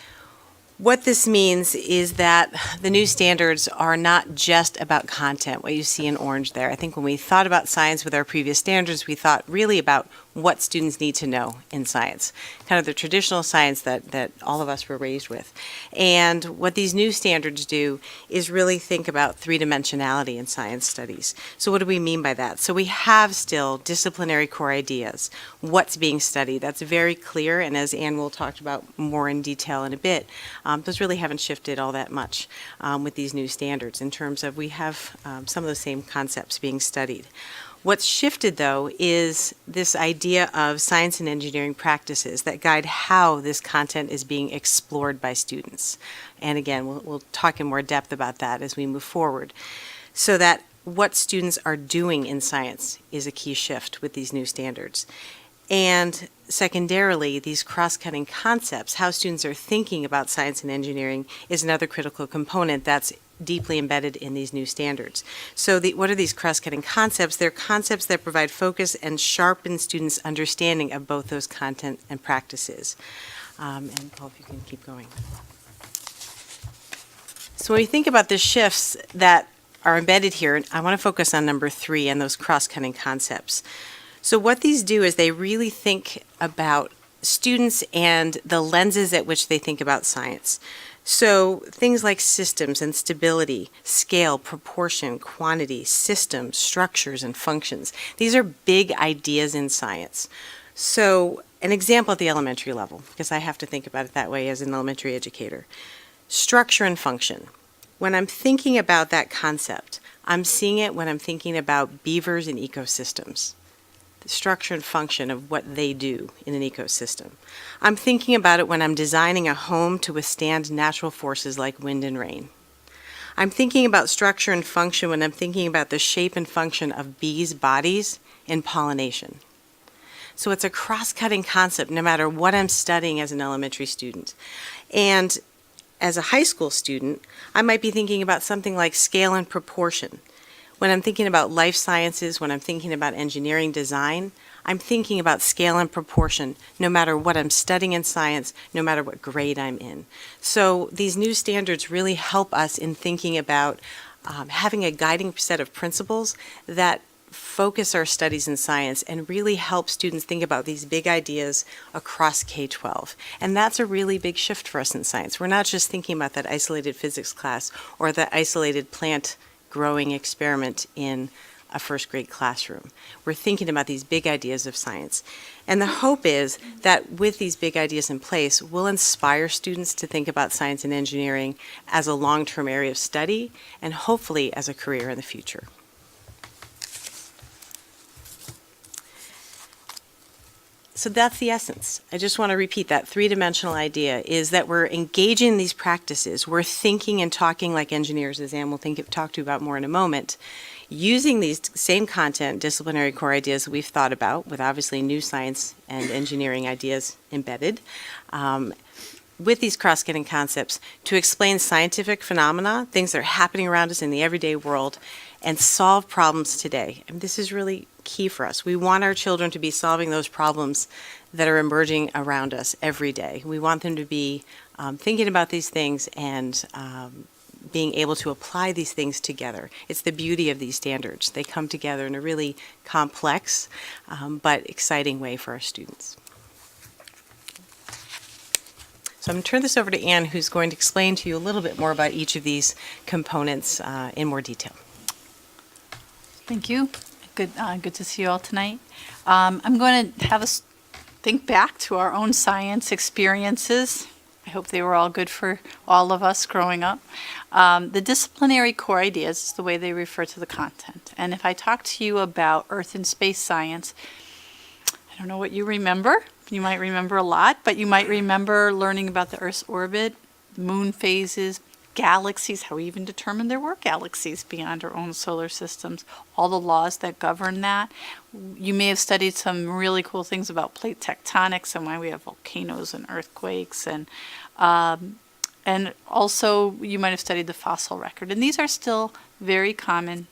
what this means is that the new standards are not just about content, what you see in orange there. I think when we thought about science with our previous standards, we thought really about what students need to know in science, kind of the traditional science that all of us were raised with. And what these new standards do is really think about three-dimensionality in science studies. So what do we mean by that? So we have still disciplinary core ideas, what's being studied. That's very clear, and as Ann will talk about more in detail in a bit, those really haven't shifted all that much with these new standards in terms of we have some of the same concepts being studied. What's shifted, though, is this idea of science and engineering practices that guide how this content is being explored by students. And again, we'll talk in more depth about that as we move forward. So that what students are doing in science is a key shift with these new standards. And secondarily, these cross-cutting concepts, how students are thinking about science and engineering, is another critical component that's deeply embedded in these new standards. So what are these cross-cutting concepts? They're concepts that provide focus and sharpen students' understanding of both those content and practices. And Paul, if you can keep going. So when we think about the shifts that are embedded here, I want to focus on number 3 and those cross-cutting concepts. So what these do is they really think about students and the lenses at which they think about science. So things like systems and stability, scale, proportion, quantity, systems, structures, and functions. These are big ideas in science. So an example at the elementary level, because I have to think about it that way as an elementary educator. Structure and function. When I'm thinking about that concept, I'm seeing it when I'm thinking about beavers and ecosystems. The structure and function of what they do in an ecosystem. I'm thinking about it when I'm designing a home to withstand natural forces like wind and rain. I'm thinking about structure and function when I'm thinking about the shape and function of bees' bodies in pollination. So it's a cross-cutting concept no matter what I'm studying as an elementary student. And as a high school student, I might be thinking about something like scale and proportion. When I'm thinking about life sciences, when I'm thinking about engineering design, I'm thinking about scale and proportion no matter what I'm studying in science, no matter what grade I'm in. So these new standards really help us in thinking about having a guiding set of principles that focus our studies in science and really help students think about these big ideas across K-12. And that's a really big shift for us in science. We're not just thinking about that isolated physics class or that isolated plant growing experiment in a first grade classroom. We're thinking about these big ideas of science. And the hope is that with these big ideas in place, we'll inspire students to think about science and engineering as a long-term area of study and hopefully as a career in the future. So that's the essence. I just want to repeat that three-dimensional idea is that we're engaging in these practices. We're thinking and talking like engineers, as Ann will talk to you about more in a moment, using these same content, disciplinary core ideas that we've thought about, with obviously new science and engineering ideas embedded, with these cross-cutting concepts to explain scientific phenomena, things that are happening around us in the everyday world, and solve problems today. And this is really key for us. We want our children to be solving those problems that are emerging around us every day. We want them to be thinking about these things and being able to apply these things together. It's the beauty of these standards. They come together in a really complex but exciting way for our students. So I'm going to turn this over to Ann, who's going to explain to you a little bit more about each of these components in more detail. Thank you. Good to see you all tonight. I'm going to have us think back to our own science experiences. I hope they were all good for all of us growing up. The disciplinary core ideas is the way they refer to the content. And if I talk to you about Earth and space science, I don't know what you remember. You might remember a lot, but you might remember learning about the Earth's orbit, moon phases, galaxies, how we even determined there were galaxies beyond our own solar systems, all the laws that govern that. You may have studied some really cool things about plate tectonics and why we have volcanoes and earthquakes, and also you might have studied the fossil record. And these are still very common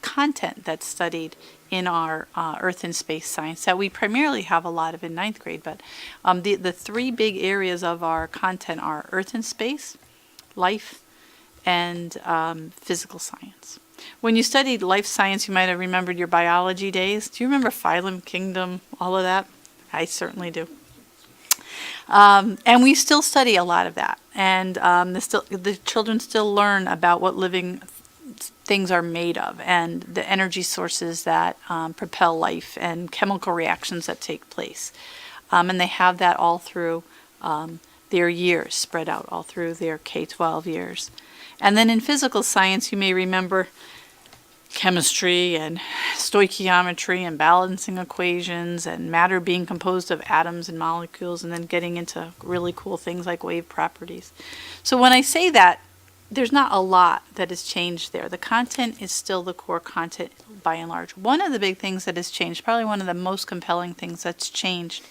content that's studied in our Earth and space science that we primarily have a lot of in ninth grade. But the three big areas of our content are Earth and space, life, and physical science. When you studied life science, you might have remembered your biology days. Do you remember phylum, kingdom, all of that? I certainly do. And we still study a lot of that. And the children still learn about what living things are made of and the energy sources that propel life and chemical reactions that take place. And they have that all through their years, spread out all through their K-12 years. And then in physical science, you may remember chemistry and stoichiometry and balancing equations and matter being composed of atoms and molecules, and then getting into really cool things like wave properties. So when I say that, there's not a lot that has changed there. The content is still the core content by and large. One of the big things that has changed, probably one of the most compelling things that's changed,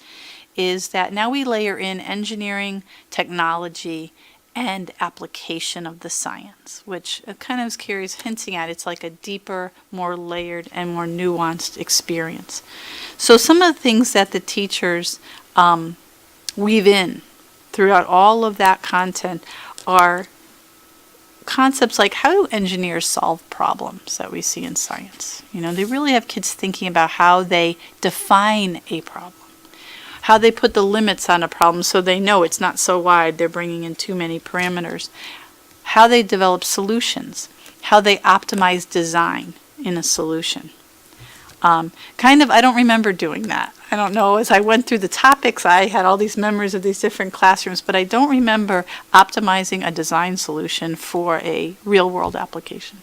is that now we layer in engineering, technology, and application of the science, which kind of Carrie is hinting at. It's like a deeper, more layered, and more nuanced experience. So some of the things that the teachers weave in throughout all of that content are concepts like, how do engineers solve problems that we see in science? You know, they really have kids thinking about how they define a problem, how they put the limits on a problem so they know it's not so wide they're bringing in too many parameters, how they develop solutions, how they optimize design in a solution. I don't remember doing that. I don't know, as I went through the topics, I had all these memories of these different classrooms, but I don't remember optimizing a design solution for a real-world application.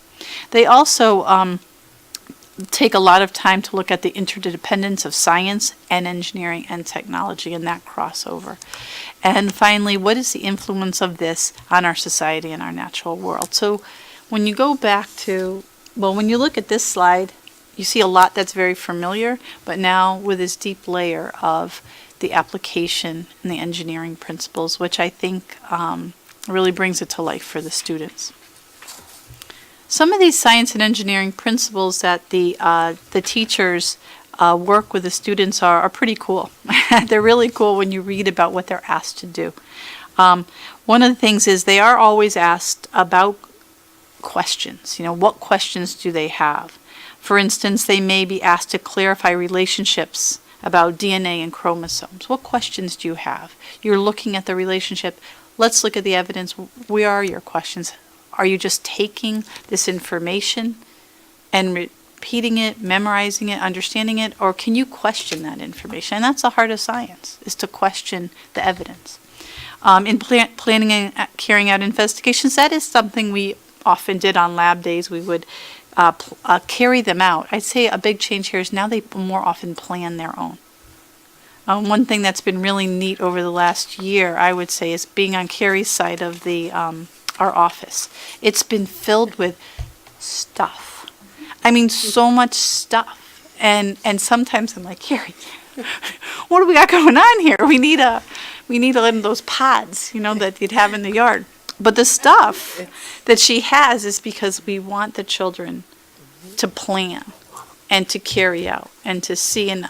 They also take a lot of time to look at the interdependence of science and engineering and technology and that crossover. And finally, what is the influence of this on our society and our natural world? So when you go back to, when you look at this slide, you see a lot that's very familiar, but now with this deep layer of the application and the engineering principles, which I think really brings it to life for the students. Some of these science and engineering principles that the teachers work with the students are pretty cool. They're really cool when you read about what they're asked to do. One of the things is they are always asked about questions. You know, what questions do they have? For instance, they may be asked to clarify relationships about DNA and chromosomes. What questions do you have? You're looking at the relationship. Let's look at the evidence. Where are your questions? Are you just taking this information and repeating it, memorizing it, understanding it, or can you question that information? And that's the heart of science, is to question the evidence. In planning and carrying out investigations, that is something we often did on lab days. We would carry them out. I'd say a big change here is now they more often plan their own. One thing that's been really neat over the last year, I would say, is being on Carrie's side of the our office. It's been filled with stuff. I mean, so much stuff. And sometimes I'm like, Carrie, what do we got going on here? We need a one of those pods, that you'd have in the yard. But the stuff that she has is because we want the children to plan and to carry out and to see, and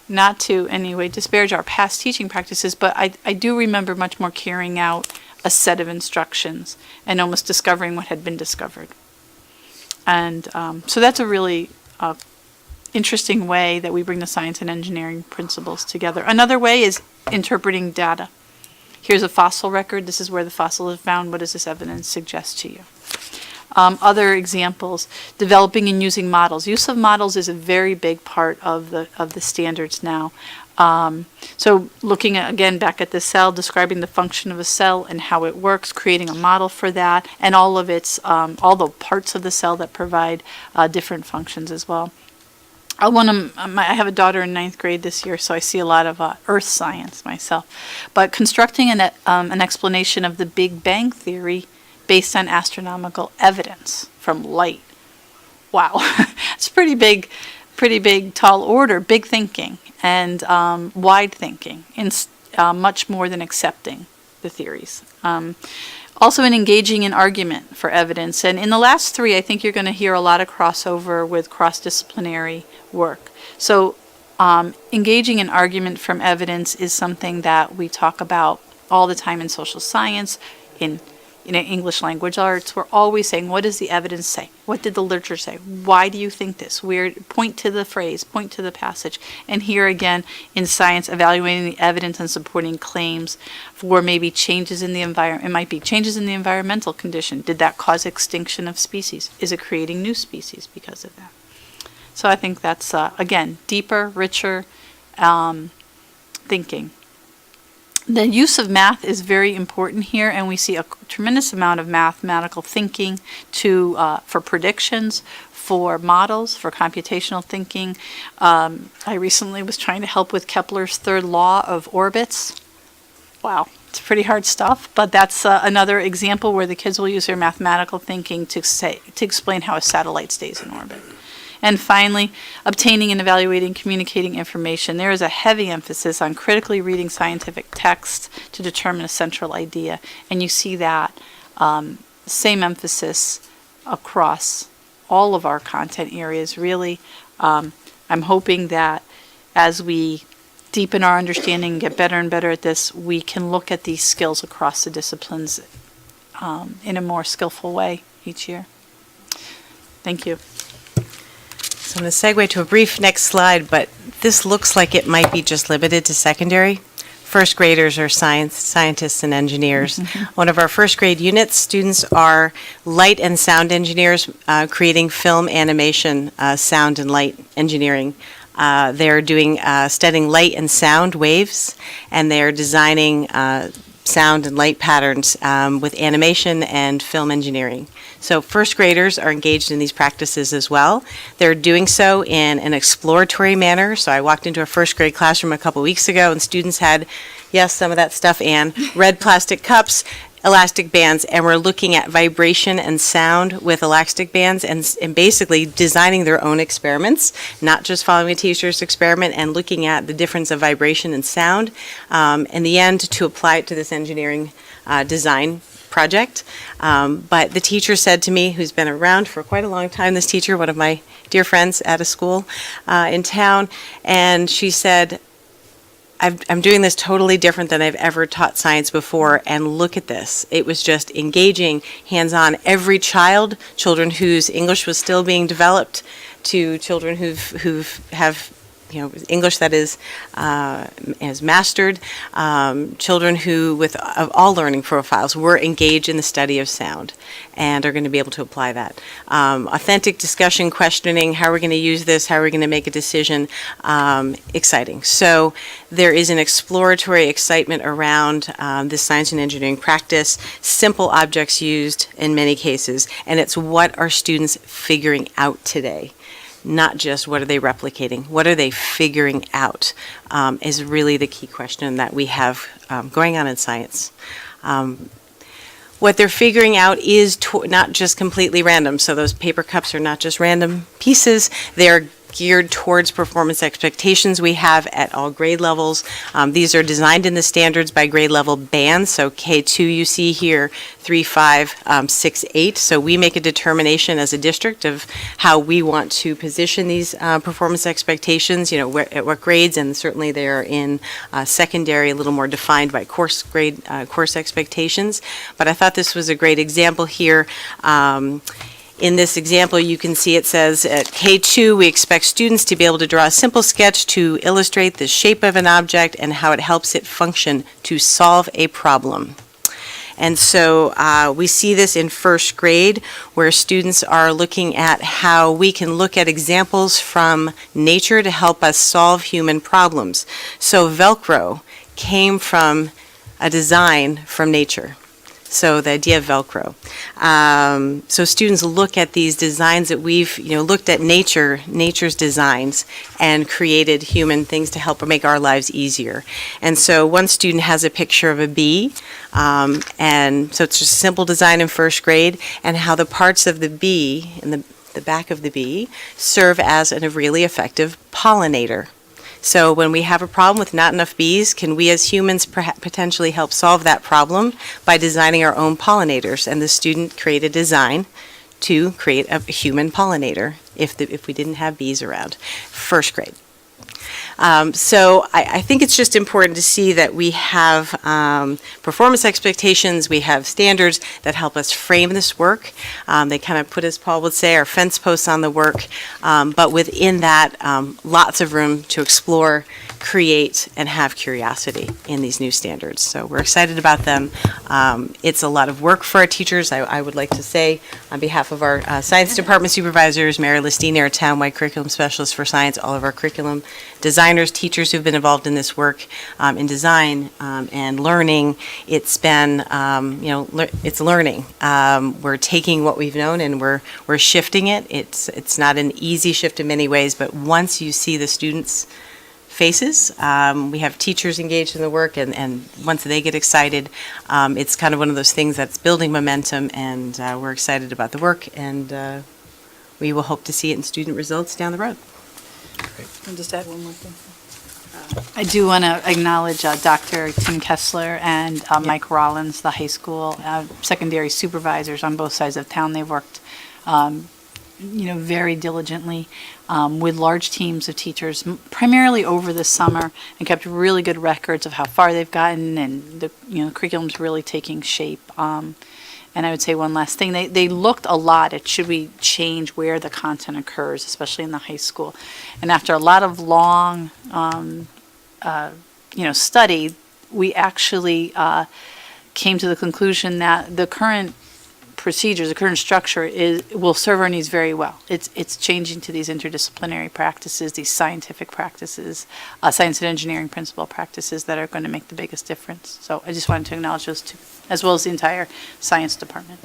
not to anyway disparage our past teaching practices, but I do remember much more carrying out a set of instructions and almost discovering what had been discovered. And so that's a really interesting way that we bring the science and engineering principles together. Another way is interpreting data. Here's a fossil record. This is where the fossil is found. What does this evidence suggest to you? Other examples, developing and using models. Use of models is a very big part of the standards now. So looking at, again, back at the cell, describing the function of a cell and how it works, creating a model for that, and all of its, all the parts of the cell that provide different functions as well. I have a daughter in 9th grade this year, so I see a lot of earth science myself. But constructing an explanation of the Big Bang Theory based on astronomical evidence from light. Wow, it's pretty big, tall order, big thinking, and wide thinking, and much more than accepting the theories. Also in engaging in argument for evidence. And in the last three, I think you're going to hear a lot of crossover with cross-disciplinary work. So engaging in argument from evidence is something that we talk about all the time in social science, in English language arts. We're always saying, what does the evidence say? What did the literature say? Why do you think this? Point to the phrase, point to the passage. And here again, in science, evaluating the evidence and supporting claims for maybe changes in the environment. It might be changes in the environmental condition. Did that cause extinction of species? Is it creating new species because of that? So I think that's, again, deeper, richer thinking. The use of math is very important here, and we see a tremendous amount of mathematical thinking for predictions, for models, for computational thinking. I recently was trying to help with Kepler's third law of orbits. Wow, it's pretty hard stuff, but that's another example where the kids will use their mathematical thinking to explain how a satellite stays in orbit. And finally, obtaining and evaluating communicating information. There is a heavy emphasis on critically reading scientific texts to determine a central idea. And you see that same emphasis across all of our content areas, really. I'm hoping that as we deepen our understanding and get better and better at this, we can look at these skills across the disciplines in a more skillful way each year. Thank you. So I'm going to segue to a brief next slide, but this looks like it might be just limited to secondary. First graders are scientists and engineers. One of our first grade units, students are light and sound engineers, creating film animation, sound and light engineering. They're studying light and sound waves, and they're designing sound and light patterns with animation and film engineering. So first graders are engaged in these practices as well. They're doing so in an exploratory manner. So I walked into a first grade classroom a couple weeks ago, and students had, yes, some of that stuff, Anne, red plastic cups, elastic bands, and we're looking at vibration and sound with elastic bands and basically designing their own experiments, not just following a teacher's experiment, and looking at the difference of vibration and sound, in the end to apply it to this engineering design project. But the teacher said to me, who's been around for quite a long time, this teacher, one of my dear friends at a school in town, and she said, I'm doing this totally different than I've ever taught science before, and look at this. It was just engaging, hands-on. Every child, children whose English was still being developed, to children who have English that is mastered, children who, with all learning profiles, were engaged in the study of sound and are going to be able to apply that. Authentic discussion, questioning, how are we going to use this, how are we going to make a decision, exciting. So there is an exploratory excitement around this science and engineering practice, simple objects used in many cases, and it's what are students figuring out today. not just what are they replicating, what are they figuring out, is really the key question that we have going on in science. What they're figuring out is not just completely random. So those paper cups are not just random pieces. They're geared towards performance expectations we have at all grade levels. These are designed in the standards by grade level bands. So K2 you see here, 3, 5, 6, 8. So we make a determination as a district of how we want to position these performance expectations, at what grades, and certainly they are in secondary, a little more defined by course expectations. But I thought this was a great example here. In this example, you can see it says at K2, we expect students to be able to draw a simple sketch to illustrate the shape of an object and how it helps it function to solve a problem. And so we see this in first grade, where students are looking at how we can look at examples from nature to help us solve human problems. So Velcro came from a design from nature. So the idea of Velcro. So students look at these designs that we've, looked at nature's designs, and created human things to help make our lives easier. And so one student has a picture of a bee, and so it's just a simple design in first grade, and how the parts of the bee, in the back of the bee, serve as a really effective pollinator. So when we have a problem with not enough bees, can we as humans potentially help solve that problem by designing our own pollinators? And the student created a design to create a human pollinator if we didn't have bees around. First grade. So I think it's just important to see that we have performance expectations, we have standards that help us frame this work. They kind of put, as Paul would say, our fence posts on the work, but within that, lots of room to explore, create, and have curiosity in these new standards. So we're excited about them. It's a lot of work for our teachers. I would like to say, on behalf of our science department supervisors, Mary Listine, our town-wide curriculum specialist for science, all of our curriculum designers, teachers who've been involved in this work in design and learning. It's been, it's learning. We're taking what we've known and we're shifting it. It's not an easy shift in many ways, but once you see the students' faces, we have teachers engaged in the work, and once they get excited, it's kind of one of those things that's building momentum, and we're excited about the work, and we will hope to see it in student results down the road. I'll just add one more thing. I do want to acknowledge Dr. Tim Kessler and Mike Rollins, the high school secondary supervisors on both sides of town. They've worked, very diligently with large teams of teachers, primarily over the summer, and kept really good records of how far they've gotten, and the curriculum's really taking shape. And I would say one last thing, they looked a lot at should we change where the content occurs, especially in the high school. And after a lot of long, study, we actually came to the conclusion that the current procedures, the current structure will serve our needs very well. It's changing to these interdisciplinary practices, these scientific practices, science and engineering principle practices that are going to make the biggest difference. So I just wanted to acknowledge those two, as well as the entire science department.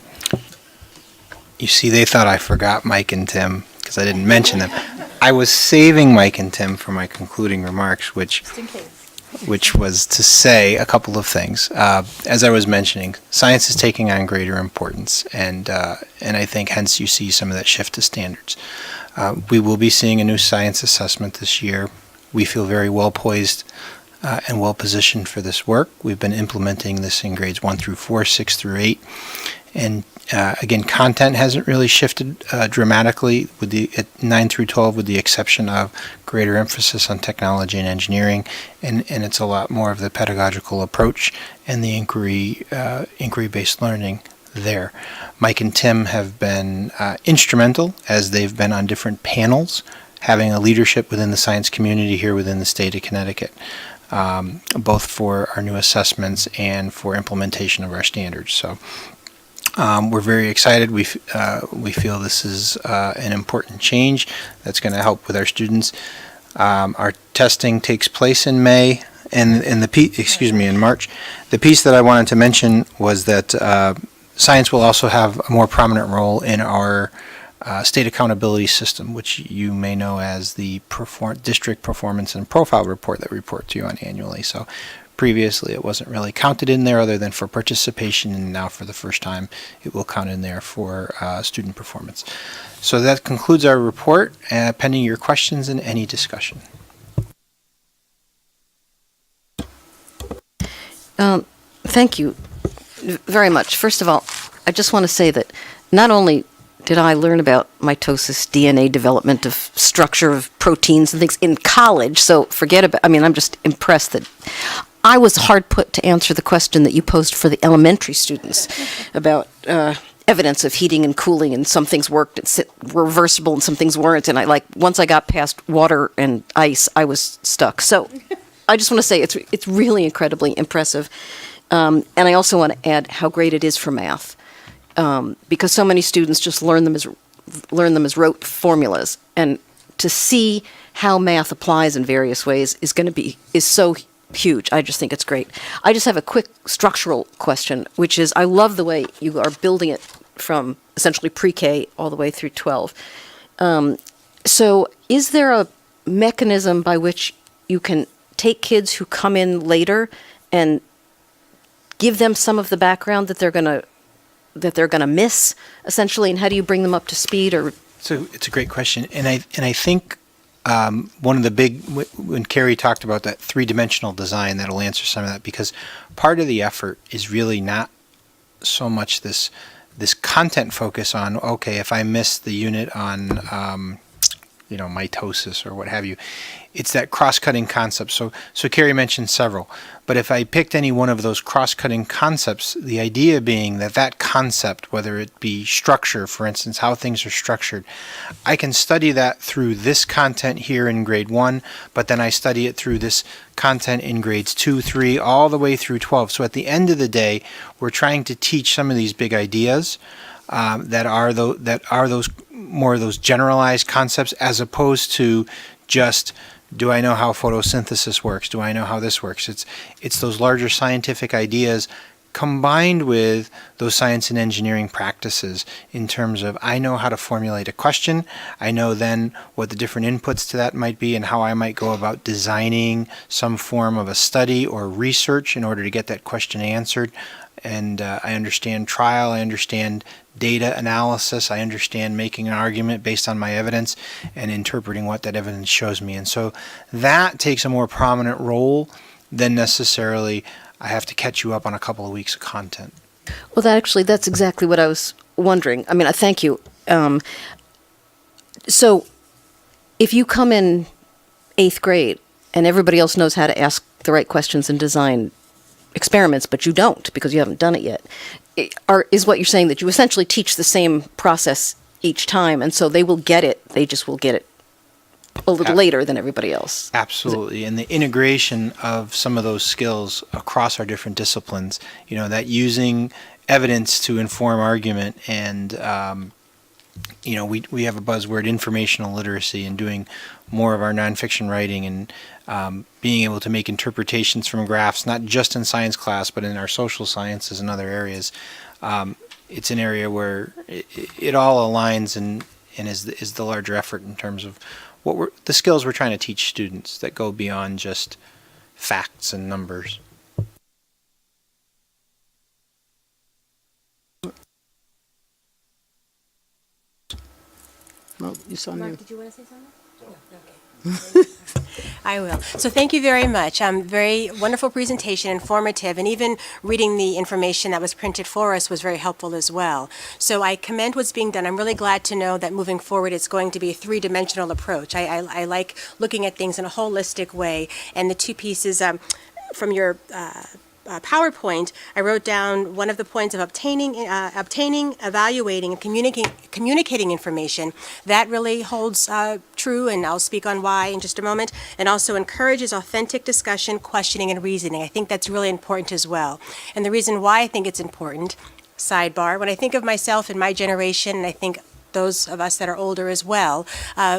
You see, they thought I forgot Mike and Tim because I didn't mention them. I was saving Mike and Tim for my concluding remarks, which was to say a couple of things. As I was mentioning, science is taking on greater importance, and I think hence you see some of that shift to standards. We will be seeing a new science assessment this year. We feel very well poised and well positioned for this work. We've been implementing this in grades 1 through 4, 6 through 8, and again, content hasn't really shifted dramatically at 9 through 12, with the exception of greater emphasis on technology and engineering, and it's a lot more of the pedagogical approach and the inquiry-based learning there. Mike and Tim have been instrumental, as they've been on different panels, having a leadership within the science community here within the state of Connecticut, both for our new assessments and for implementation of our standards. So we're very excited. We feel this is an important change that's going to help with our students. Our testing takes place in May, and in March. The piece that I wanted to mention was that science will also have a more prominent role in our state accountability system, which you may know as the district performance and profile report that we report to you on annually. So previously it wasn't really counted in there other than for participation, and now for the first time it will count in there for student performance. So that concludes our report, pending your questions and any discussion. Thank you very much. First of all, I just want to say that not only did I learn about mitosis, DNA development of structure of proteins and things in college, so forget about, I mean, I'm just impressed that I was hard put to answer the question that you posed for the elementary students about evidence of heating and cooling, and some things worked, it's reversible, and some things weren't, and once I got past water and ice, I was stuck. So I just want to say it's really incredibly impressive. And I also want to add how great it is for math, because so many students just learn them as rote formulas, and to see how math applies in various ways is so huge. I just think it's great. I just have a quick structural question, which is I love the way you are building it from essentially pre-K all the way through 12. So is there a mechanism by which you can take kids who come in later and give them some of the background that they're going to miss, essentially, and how do you bring them up to speed? Or So it's a great question, and I think one of the big, when Carrie talked about that three-dimensional design, that'll answer some of that, because part of the effort is really not so much this content focus on, okay, if I miss the unit on mitosis or what have you, it's that cross-cutting concept. So Carrie mentioned several, but if I picked any one of those cross-cutting concepts, the idea being that concept, whether it be structure, for instance, how things are structured, I can study that through this content here in grade 1, but then I study it through this content in grades 2, 3, all the way through 12. So at the end of the day, we're trying to teach some of these big ideas that are those more of those generalized concepts, as opposed to just, do I know how photosynthesis works? Do I know how this works? It's those larger scientific ideas combined with those science and engineering practices, in terms of, I know how to formulate a question, I know then what the different inputs to that might be, and how I might go about designing some form of a study or research in order to get that question answered. And I understand trial, I understand data analysis, I understand making an argument based on my evidence and interpreting what that evidence shows me. And so that takes a more prominent role than necessarily I have to catch you up on a couple of weeks of content. well, that's exactly what I was wondering. I mean, I thank you. So if you come in 8th grade and everybody else knows how to ask the right questions and design experiments, but you don't because you haven't done it yet, is what you're saying that you essentially teach the same process each time, and so they will get it, they just will get it a little later than everybody else. Absolutely, and the integration of some of those skills across our different disciplines, that using evidence to inform argument, and we have a buzzword, informational literacy, and doing more of our nonfiction writing, and being able to make interpretations from graphs, not just in science class, but in our social sciences and other areas. It's an area where it all aligns and is the larger effort in terms of the skills we're trying to teach students that go beyond just facts and numbers. Well, you saw me. Mark, did you want to say something? No. Okay. I will. So thank you very much. Very wonderful presentation, informative, and even reading the information that was printed for us was very helpful as well. So I commend what's being done. I'm really glad to know that moving forward it's going to be a three-dimensional approach. I like looking at things in a holistic way, and the two pieces from your PowerPoint, I wrote down one of the points of obtaining, evaluating, and communicating information. That really holds true, and I'll speak on why in just a moment, and also encourages authentic discussion, questioning, and reasoning. I think that's really important as well. And the reason why I think it's important, sidebar, when I think of myself and my generation, and I think those of us that are older as well,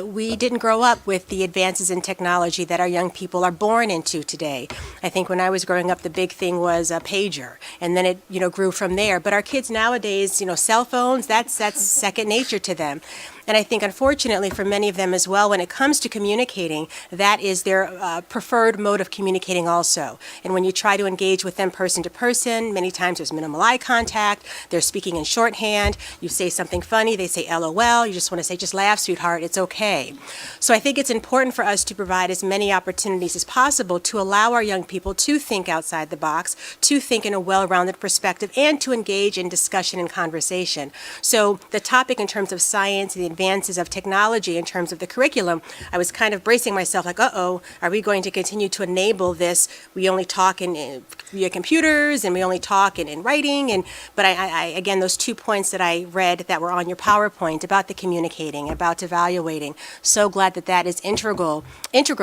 we didn't grow up with the advances in technology that our young people are born into today. I think when I was growing up, the big thing was a pager, and then it grew from there. But our kids nowadays, cell phones, that's second nature to them. And I think, unfortunately, for many of them as well, when it comes to communicating, that is their preferred mode of communicating also. And when you try to engage with them person to person, many times there's minimal eye contact, they're speaking in shorthand, you say something funny, they say LOL, you just want to say, just laugh, sweetheart, it's okay. So I think it's important for us to provide as many opportunities as possible to allow our young people to think outside the box, to think in a well-rounded perspective, and to engage in discussion and conversation. So the topic in terms of science and the advances of technology in terms of the curriculum, I was kind of bracing myself like, uh-oh, are we going to continue to enable this? We only talk via computers, and we only talk in writing, but I again, those 2 points that I read that were on your PowerPoint about the communicating, about evaluating, so glad that that is integral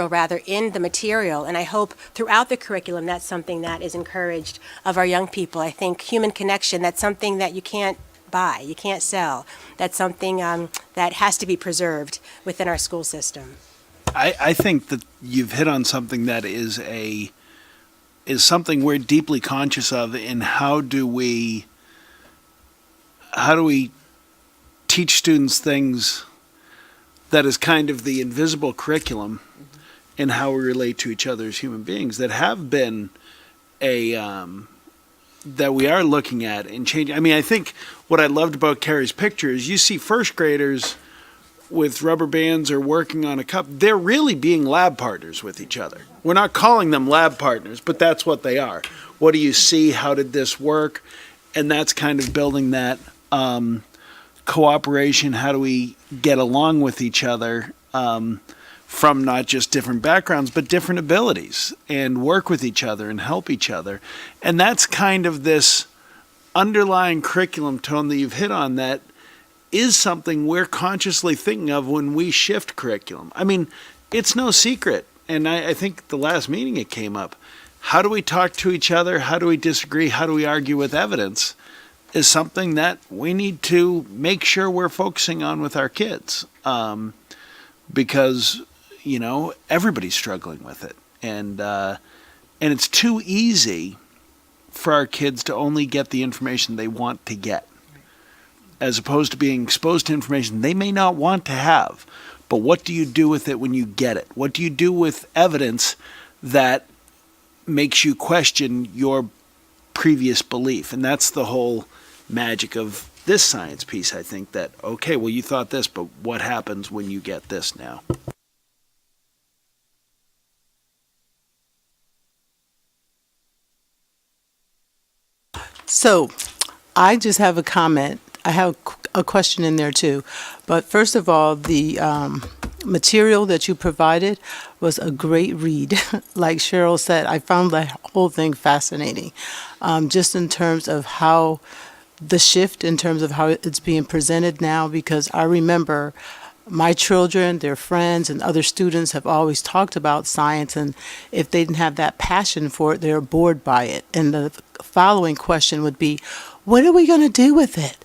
rather in the material, and I hope throughout the curriculum that's something that is encouraged of our young people. I think human connection, that's something that you can't buy, you can't sell. That's something that has to be preserved within our school system. I think that you've hit on something that is something we're deeply conscious of in how do we teach students things that is kind of the invisible curriculum in how we relate to each other as human beings that have been that we are looking at and changing. I mean, I think what I loved about Carrie's picture is you see first graders with rubber bands or working on a cup. They're really being lab partners with each other. We're not calling them lab partners, but that's what they are. What do you see? How did this work? And that's kind of building that cooperation. How do we get along with each other from not just different backgrounds, but different abilities, and work with each other and help each other. And that's kind of this underlying curriculum tone that you've hit on that is something we're consciously thinking of when we shift curriculum. I mean, it's no secret, and I think the last meeting it came up. How do we talk to each other? How do we disagree? How do we argue with evidence? Is something that we need to make sure we're focusing on with our kids. Because, you know, everybody's struggling with it. And it's too easy for our kids to only get the information they want to get, as opposed to being exposed to information they may not want to have. But what do you do with it when you get it? What do you do with evidence that makes you question your previous belief? And that's the whole magic of this science piece, I think, that, okay, well, you thought this, but what happens when you get this now? So, I just have a comment. I have a question in there too. But first of all, the material that you provided was a great read. Like Cheryl said, I found the whole thing fascinating. Just in terms of how the shift, in terms of how it's being presented now, because I remember my children, their friends, and other students have always talked about science, and if they didn't have that passion for it, they're bored by it. And the following question would be, what are we going to do with it?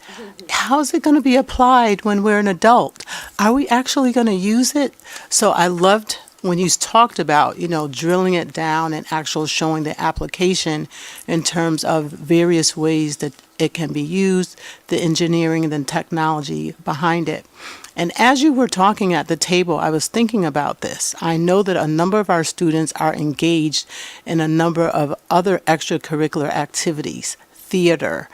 How is it going to be applied when we're an adult? Are we actually going to use it? So I loved when you talked about, you know, drilling it down and actually showing the application in terms of various ways that it can be used, the engineering and the technology behind it. And as you were talking at the table, I was thinking about this. I know that a number of our students are engaged in a number of other extracurricular activities, theater,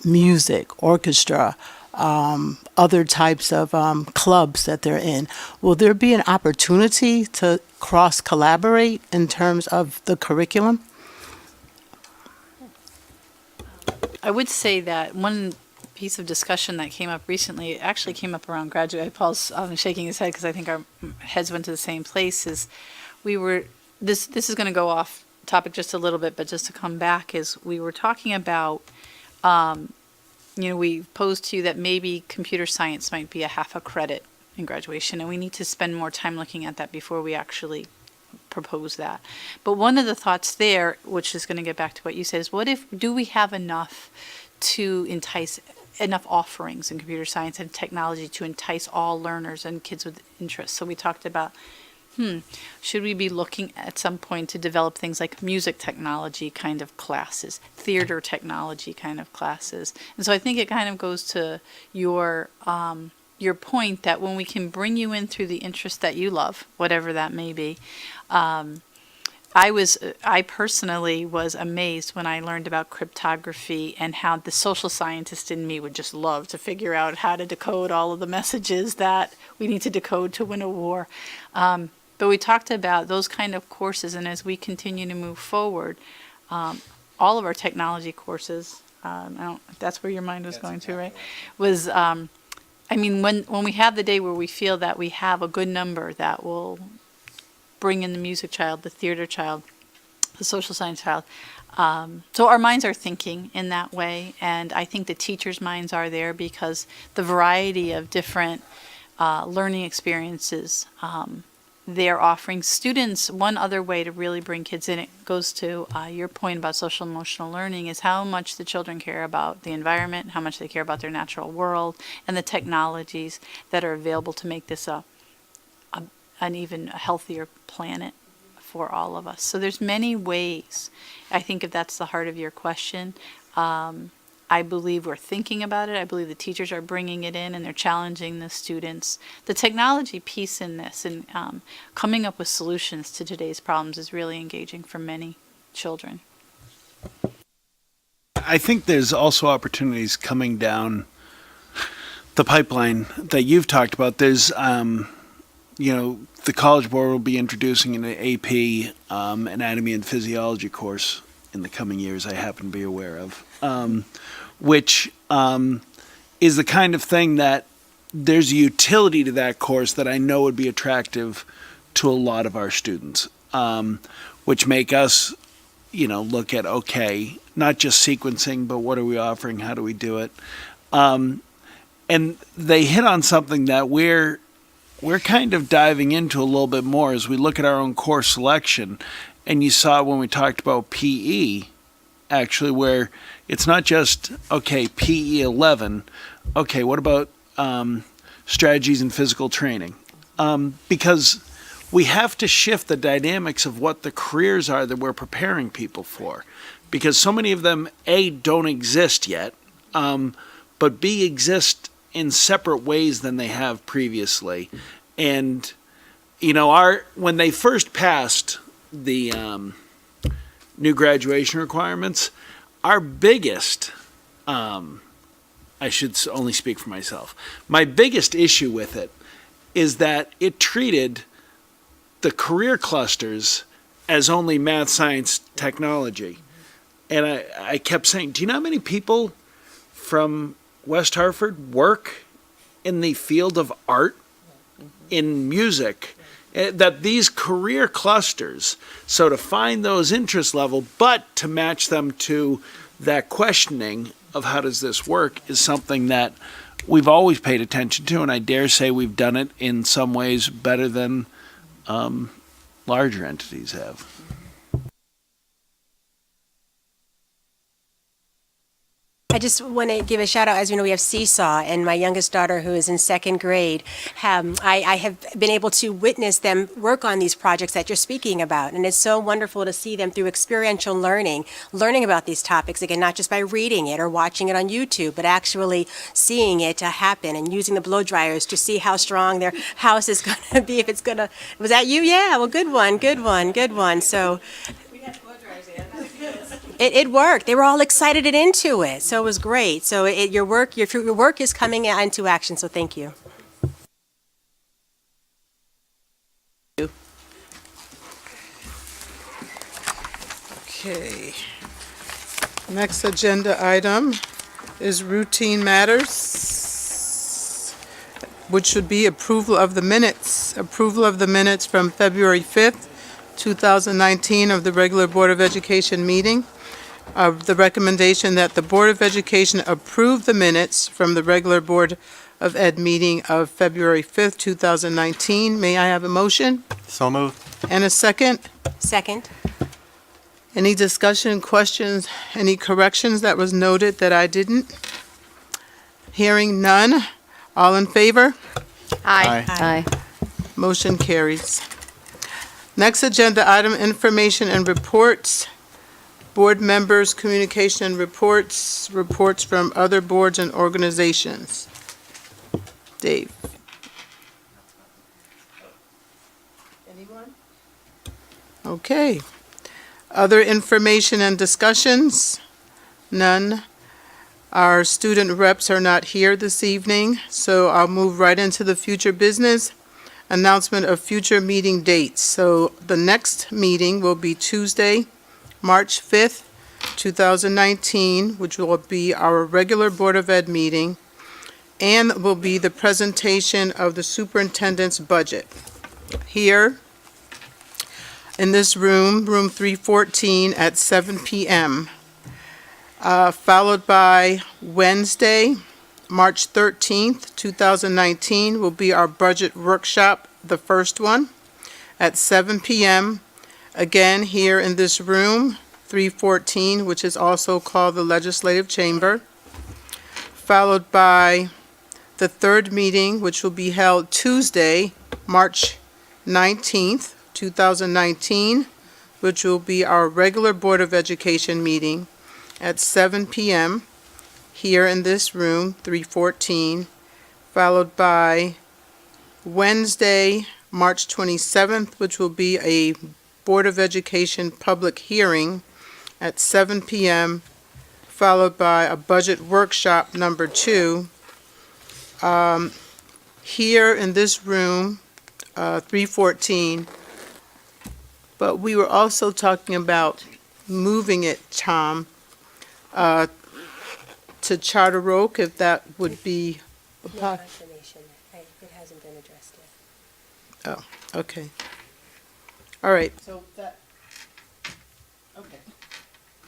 music, orchestra, other types of clubs that they're in. Will there be an opportunity to cross-collaborate in terms of the curriculum? I would say that one piece of discussion that came up recently, it actually came up around graduate. Paul's shaking his head because I think our heads went to the same place. Is this is going to go off topic just a little bit, but just to come back, is we were talking about, we posed to you that maybe computer science might be a half a credit in graduation, and we need to spend more time looking at that before we actually propose that. But one of the thoughts there, which is going to get back to what you said, is do we have enough offerings in computer science and technology to entice all learners and kids with interest? So we talked about, should we be looking at some point to develop things like music technology kind of classes, theater technology kind of classes? And so I think it kind of goes to your your point that when we can bring you in through the interest that you love, whatever that may be, I personally was amazed when I learned about cryptography and how the social scientist in me would just love to figure out how to decode all of the messages that we need to decode to win a war. But we talked about those kind of courses, and as we continue to move forward, all of our technology courses, if that's where your mind was going to, right? Was, when we have the day where we feel that we have a good number that will bring in the music child, the theater child, the social science child. So our minds are thinking in that way, and I think the teachers' minds are there because the variety of different learning experiences they're offering students. One other way to really bring kids in, it goes to your point about social emotional learning, is how much the children care about the environment, how much they care about their natural world, and the technologies that are available to make this an even healthier planet for all of us. So there's many ways. I think if that's the heart of your question, I believe we're thinking about it. I believe the teachers are bringing it in and they're challenging the students. The technology piece in this and coming up with solutions to today's problems is really engaging for many children. I think there's also opportunities coming down the pipeline that you've talked about. There's, the College Board will be introducing an AP anatomy and physiology course in the coming years, I happen to be aware of, which is the kind of thing that there's a utility to that course that I know would be attractive to a lot of our students, which make us, look at, okay, not just sequencing, but what are we offering? How do we do it? And they hit on something that we're kind of diving into a little bit more as we look at our own course selection. And you saw when we talked about PE, actually, where it's not just, okay, PE 11, okay, what about strategies in physical training? Because we have to shift the dynamics of what the careers are that we're preparing people for. Because so many of them, A, don't exist yet, but B, exist in separate ways than they have previously. And, when they first passed the new graduation requirements, our biggest, I should only speak for myself, my biggest issue with it is that it treated the career clusters as only math, science, technology. And I kept saying, do you know how many people from West Hartford work in the field of art, in music, that these career clusters, so to find those interest level, but to match them to that questioning of how does this work is something that we've always paid attention to, and I dare say we've done it in some ways better than larger entities have. I just want to give a shout out. As you know, we have Seesaw, and my youngest daughter, who is in second grade, I have been able to witness them work on these projects that you're speaking about. And it's so wonderful to see them through experiential learning about these topics, again, not just by reading it or watching it on YouTube, but actually seeing it happen and using the blow dryers to see how strong their house is going to be. If it's going to, was that you? Yeah, well, good one. So It worked. They were all excited and into it, so it was great. So your work is coming into action. So thank you. Okay. Next agenda item is routine matters, which should be approval of the minutes. Approval of the minutes from February 5th, 2019 of the regular Board of Education meeting. The recommendation that the Board of Education approve the minutes from the regular Board of Ed meeting of February 5th, 2019. May I have a motion? So moved. And a second? Second. Any discussion, questions, any corrections that was noted that I didn't? Hearing none. All in favor? Aye. Motion carries. Next agenda item, information and reports. Board members, communication and reports from other boards and organizations. Dave? Anyone? Okay. Other information and discussions? None. Our student reps are not here this evening, so I'll move right into the future business. Announcement of future meeting dates. So the next meeting will be Tuesday, March 5th, 2019, which will be our regular Board of Ed meeting, and will be the presentation of the superintendent's budget. Here, in this room, room 314, at 7 p.m., followed by Wednesday, March 13th, 2019, will be our budget workshop, the first one, at 7 p.m., again here in this room, 314, which is also called the Legislative Chamber, followed by the third meeting, which will be held Tuesday, March 19th, 2019, which will be our regular Board of Education meeting at 7 p.m. here in this room, 314, followed by Wednesday, March 27th, which will be a Board of Education public hearing at 7 p.m., followed by a budget workshop number 2 here in this room, 314. But we were also talking about moving it, Tom, to Charter Oak, if that would be. No confirmation. It hasn't been addressed yet. Oh, okay. All right. So that, okay.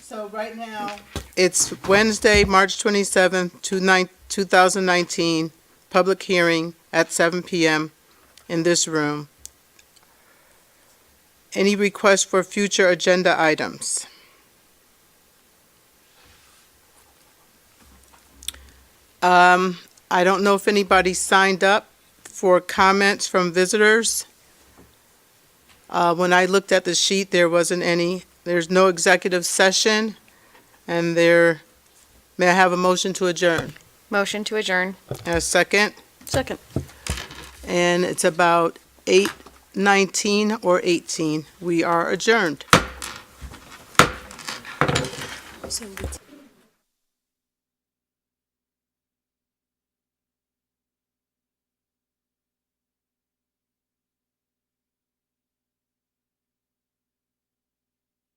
So right now, it's Wednesday, March 27th, 2019, public hearing at 7 p.m. in this room. Any requests for future agenda items? I don't know if anybody signed up for comments from visitors. When I looked at the sheet, there wasn't any. There's no executive session, and may I have a motion to adjourn? Motion to adjourn. A second? Second. And it's about 8:19 or 18. We are adjourned. So